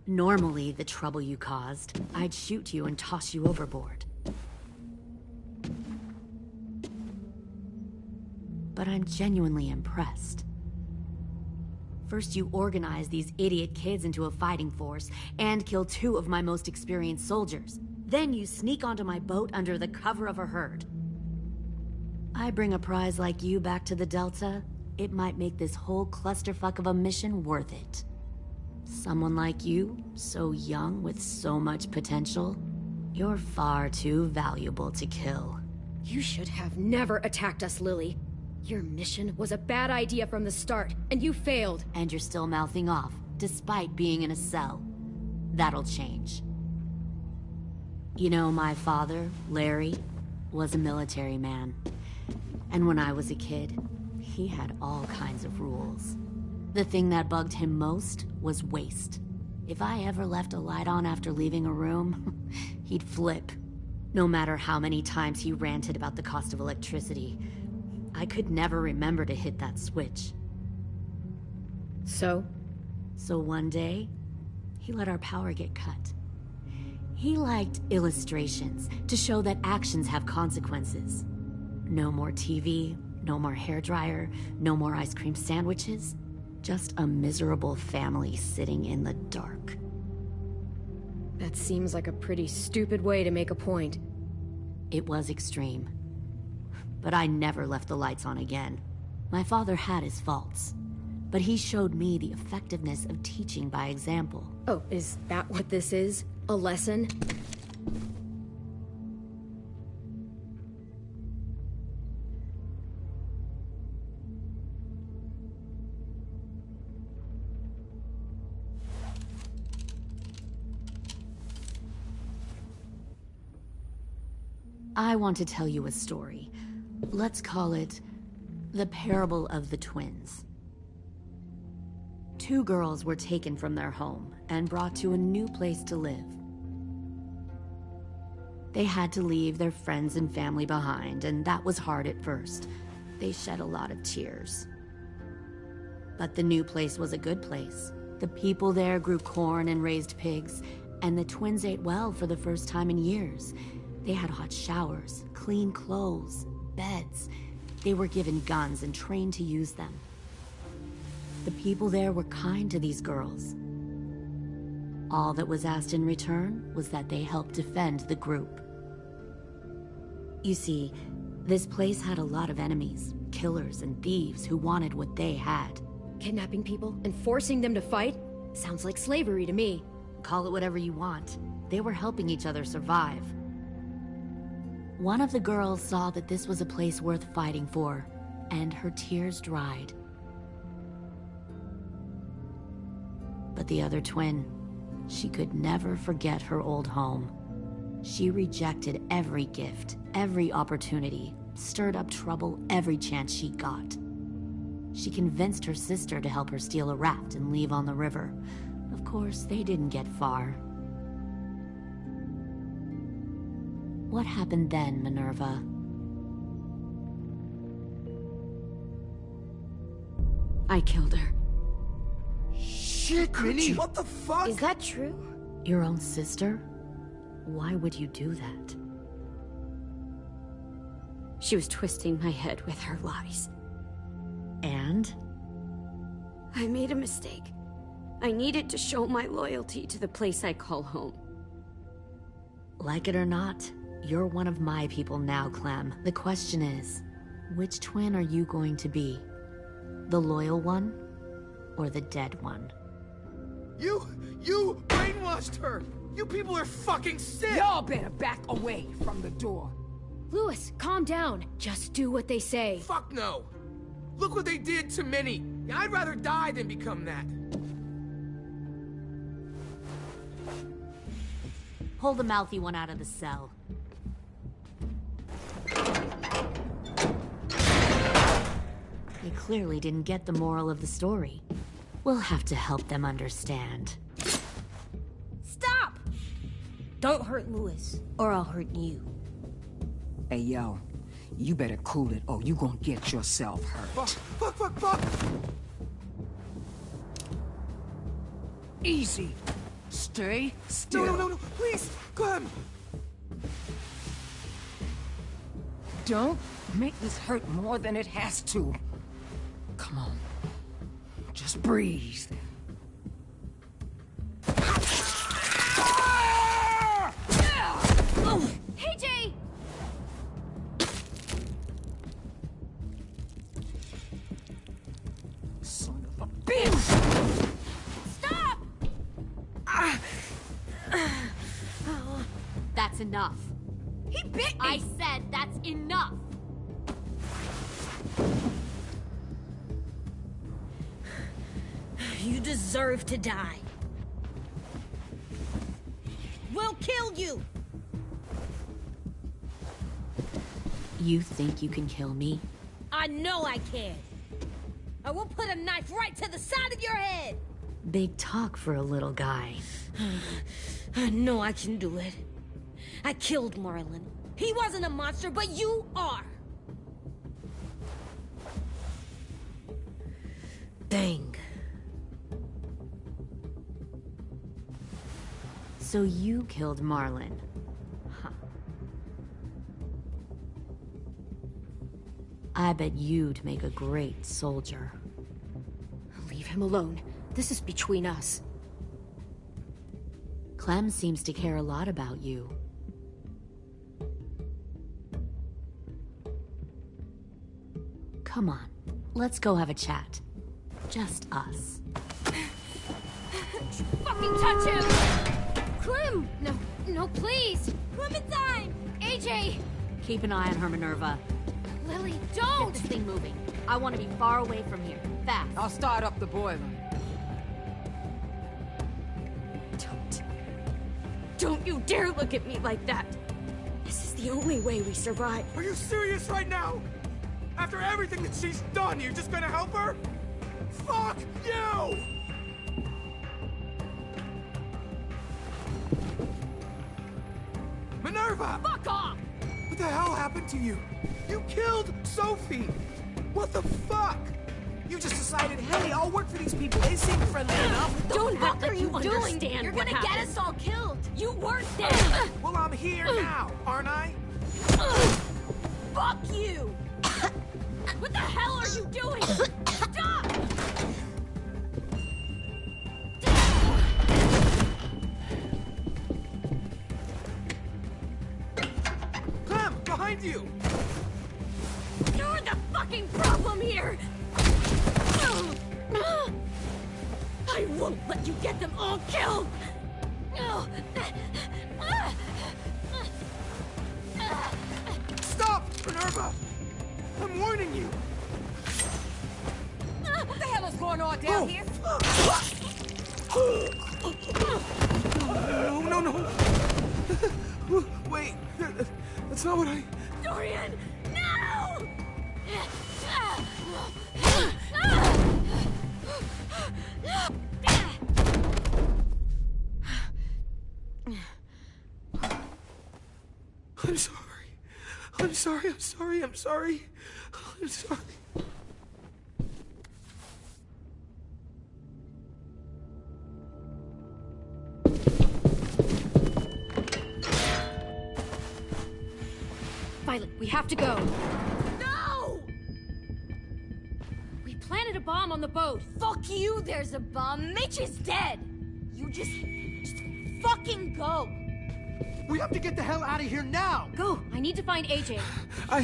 Normally, the trouble you caused, I'd shoot you and toss you overboard. But I'm genuinely impressed. First, you organize these idiot kids into a fighting force and kill 2 of my most experienced soldiers. Then you sneak onto my boat under the cover of a herd. I bring a prize like you back to the Delta, it might make this whole clusterfuck of a mission worth it. Someone like you, so young with so much potential, you're far too valuable to kill. You should have never attacked us, Lily. Your mission was a bad idea from the start, and you failed. And you're still mouthing off, despite being in a cell. That'll change. You know, my father, Larry, was a military man. And when I was a kid, he had all kinds of rules. The thing that bugged him most was waste. If I ever left a light on after leaving a room, he'd flip. No matter how many times he ranted about the cost of electricity, I could never remember to hit that switch. So? So one day, he let our power get cut. He liked illustrations to show that actions have consequences. No more TV, no more hairdryer, no more ice cream sandwiches. Just a miserable family sitting in the dark. That seems like a pretty stupid way to make a point. It was extreme. But I never left the lights on again. My father had his faults, but he showed me the effectiveness of teaching by example. Oh, is that what this is? A lesson? I want to tell you a story. Let's call it the Parable of the Twins. 2 girls were taken from their home and brought to a new place to live. They had to leave their friends and family behind, and that was hard at first. They shed a lot of tears. But the new place was a good place. The people there grew corn and raised pigs, and the twins ate well for the first time in years. They had hot showers, clean clothes, beds. They were given guns and trained to use them. The people there were kind to these girls. All that was asked in return was that they help defend the group. You see, this place had a lot of enemies, killers and thieves who wanted what they had. Kidnapping people and forcing them to fight? Sounds like slavery to me. Call it whatever you want. They were helping each other survive. One of the girls saw that this was a place worth fighting for, and her tears dried. But the other twin, she could never forget her old home. She rejected every gift, every opportunity, stirred up trouble every chance she got. She convinced her sister to help her steal a raft and leave on the river. Of course, they didn't get far. What happened then, Minerva? I killed her. Shit, Minnie, what the fuck? Is that true? Your own sister? Why would you do that? She was twisting my head with her lies. And? I made a mistake. I needed to show my loyalty to the place I call home. Like it or not, you're one of my people now, Clem. The question is, which twin are you going to be? The loyal one, or the dead one? You brainwashed her! You people are fucking sick! Y'all better back away from the door. Lewis, calm down. Just do what they say. Fuck no! Look what they did to Minnie! I'd rather die than become that. Pull the mouthy one out of the cell. They clearly didn't get the moral of the story. We'll have to help them understand. Stop! Don't hurt Louis, or I'll hurt you. Hey, yo. You better cool it, or you gonna get yourself hurt. Fuck! Easy. Stay still. No, please, Clem! Don't make this hurt more than it has to. Come on. Just breathe. Hey, Jay! Son of a bitch! Stop! That's enough. He bit me! I said that's enough! You deserve to die. We'll kill you! You think you can kill me? I know I can. I will put a knife right to the side of your head! Big talk for a little guy. I know I can do it. I killed Marlon. He wasn't a monster, but you are! Dang. So you killed Marlon. Huh. I bet you'd make a great soldier. Leave him alone. This is between us. Clem seems to care a lot about you. Come on, let's go have a chat. Just us. Fucking touch him! Clem! No, please! Clementine! AJ! Keep an eye on her, Minerva. Lily, don't! Get this thing moving. I want to be far away from here. Fast. I'll start up the boiler. Don't you dare look at me like that! This is the only way we survive. Are you serious right now? After everything that she's done, you're just gonna help her? Fuck you! Minerva! Fuck off! What the hell happened to you? You killed Sophie! What the fuck? You just decided, hey, I'll work for these people. They seem friendly enough. Don't What act are like you you doing? understand You're what gonna get happened. us all killed! You weren't there! Well, I'm here now, aren't I? Fuck you! What the hell are you doing? Stop! Clem, behind you! You're the fucking problem here! I won't let you get them all killed! Stop, Minerva! I'm warning you! What the hell is going on down here? No. Wait, that's not what I... Dorian, no! I'm sorry. Violet, we have to go. No! We planted a bomb on the boat. Fuck you, there's a bomb. Mitch is dead! You just fucking go! We have to get the hell out of here now! Go! I need to find AJ. I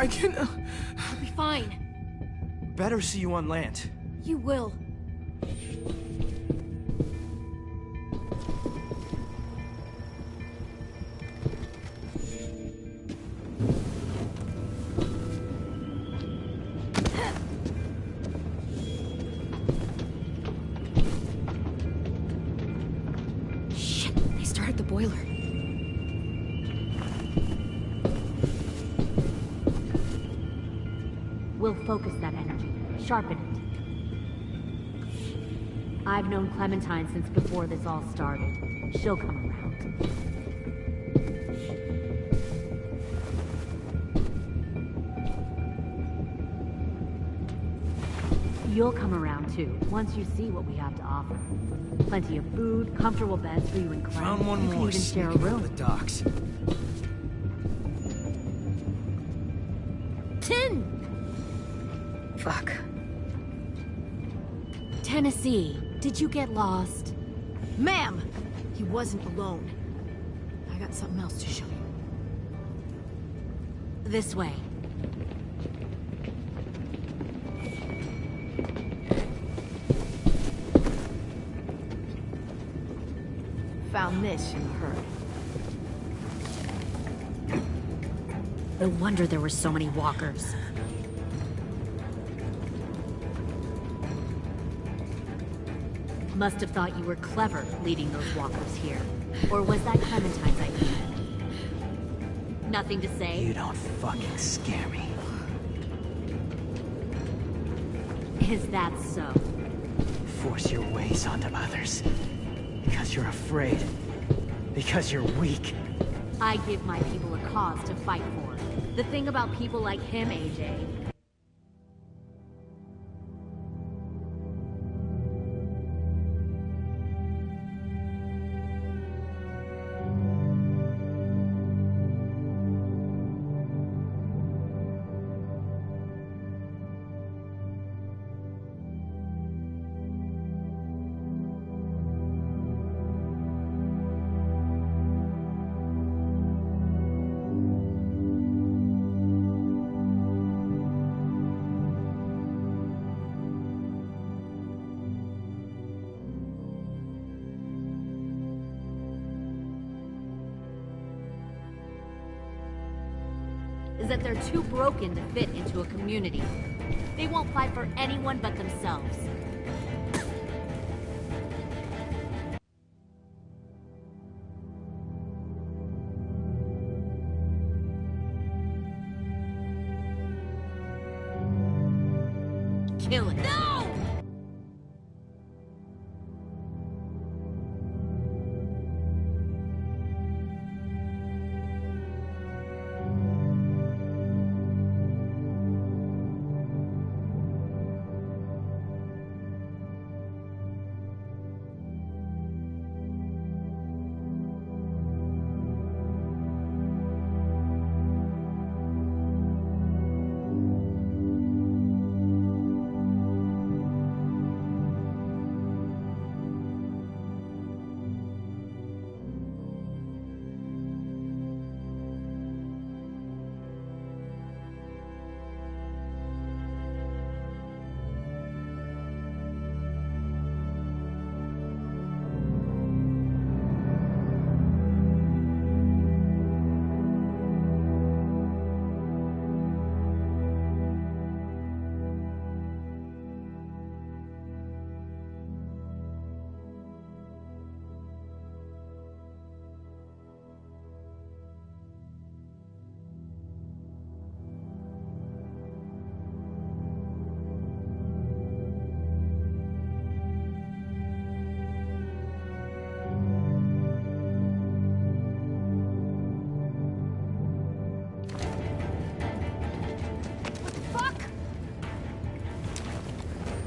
can... I'll be fine. Better see you on land. You will. Shit, they started the boiler. We'll focus that energy, sharpen it. I've known Clementine since before this all started. She'll come around. You'll come around too, once you see what we have to offer. Plenty of food, comfortable beds for you and Clem. Found one You can more even share a sneaking out room. the docks. Tin! Fuck. Tennessee, did you get lost? Ma'am! He wasn't alone. I got something else to show you. This way. Found this in a hurry. No wonder there were so many walkers. Must have thought you were clever leading those walkers here. Or was that Clementine's idea? Nothing to say? You don't fucking scare me. Is that so? Force your ways onto others. Because you're afraid. Because you're weak. I give my people a cause to fight for. The thing about people like him, AJ, is that they're too broken to fit into a community. They won't fight for anyone but themselves. Kill it. No!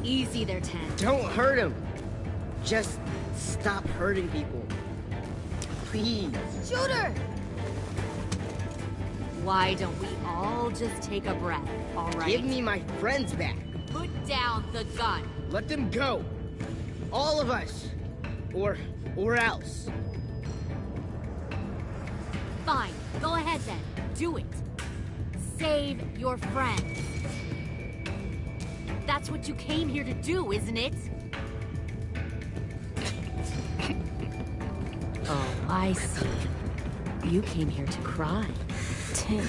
Easy there, Ten. Don't hurt him. Just stop hurting people. Please. Shooter! Why don't we all just take a breath, all right? Give me my friends back. Put down the gun. Let them go. All of us. Or else. Fine. Go ahead then. Do it. Save your friends. That's what you came here to do, isn't it? Oh, I see. You came here to cry. Tim.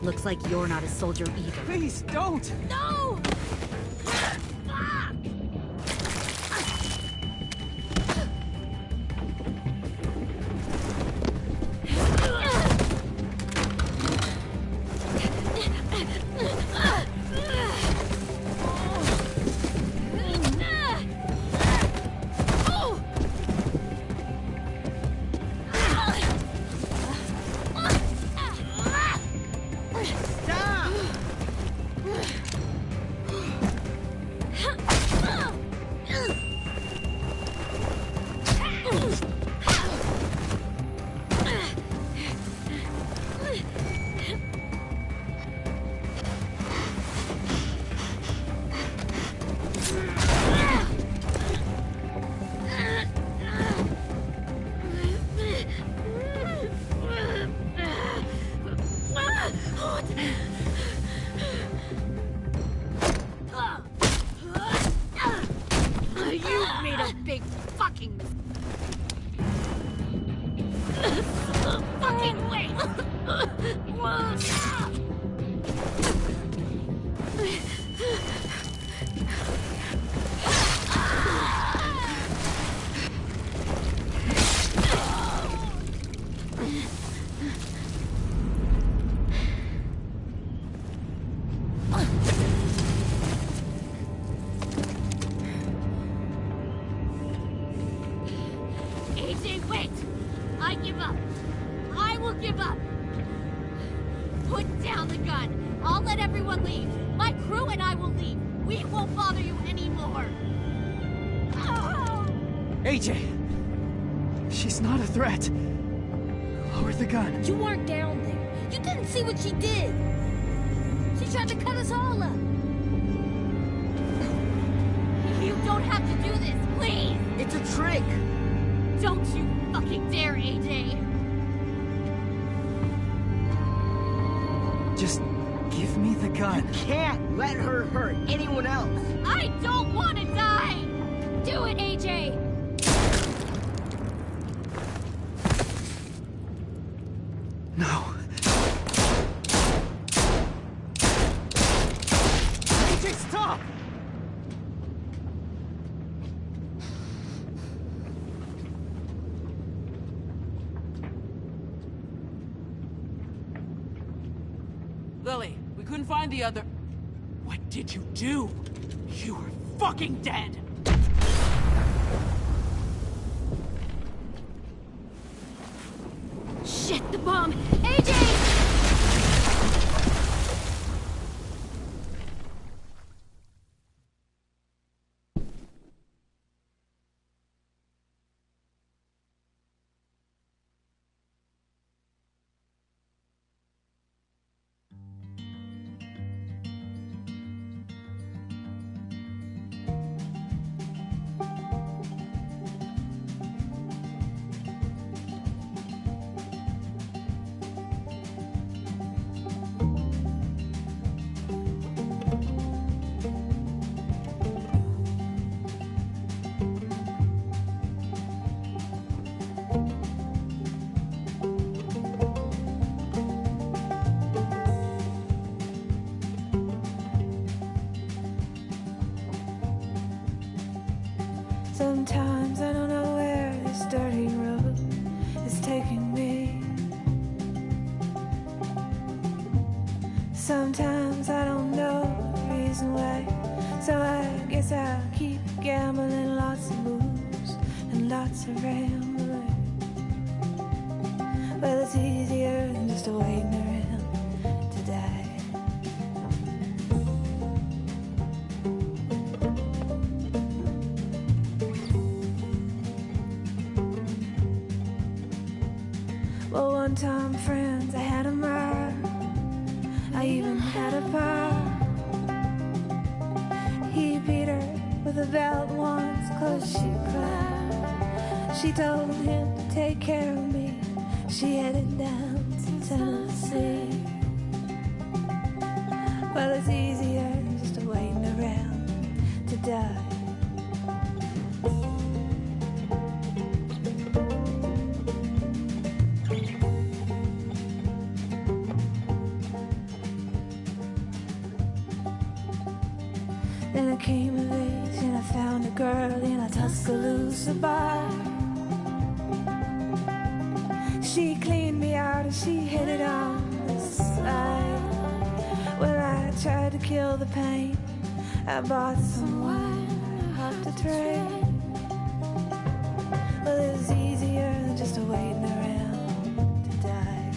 Looks like you're not a soldier either. Please, don't! No! give up. Put down the gun. I'll let everyone leave. My crew and I will leave. We won't bother you anymore. Oh! AJ! She's not a threat. Lower the gun. You weren't down there. You didn't see what she did. She tried to cut us all up. You don't have to do this, please! It's a trick! Don't you fucking dare, AJ! Just give me the gun. You can't let her hurt anyone else. I don't want to die! Do it, AJ! No. AJ, stop! Lily, we couldn't find the other... What did you do? You were fucking dead! Shit, the bomb! AJ! Sometimes I don't know where this dirty road is taking me. Sometimes I don't know the reason why. So I guess I'll keep gambling, lots of moves and lots of rambling. Well, it's easier than just waiting around to die. Well, one time, friends, I had a mile. I even had a pal. He beat her with a belt once, 'cause she cried. She told him to take care of me. She headed down to Tennessee. Well, it's easier just waiting around to die. Then I came of age and I found a girl in a Tuscaloosa bar. She cleaned me out and she hit it on the side. Well, I tried to kill the pain. I bought some wine off the train. Well, it was easier than just waiting around to die.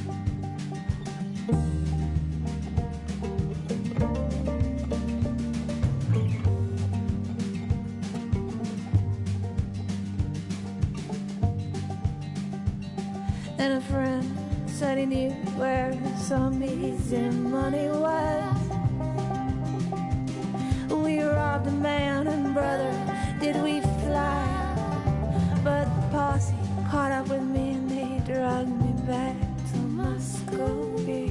Then a friend said he knew where some easy money was. We robbed a man and brother, did we fly? But the posse caught up with me and they dragged me back to Muscovy.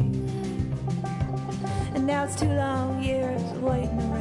And now it's 2 long years waiting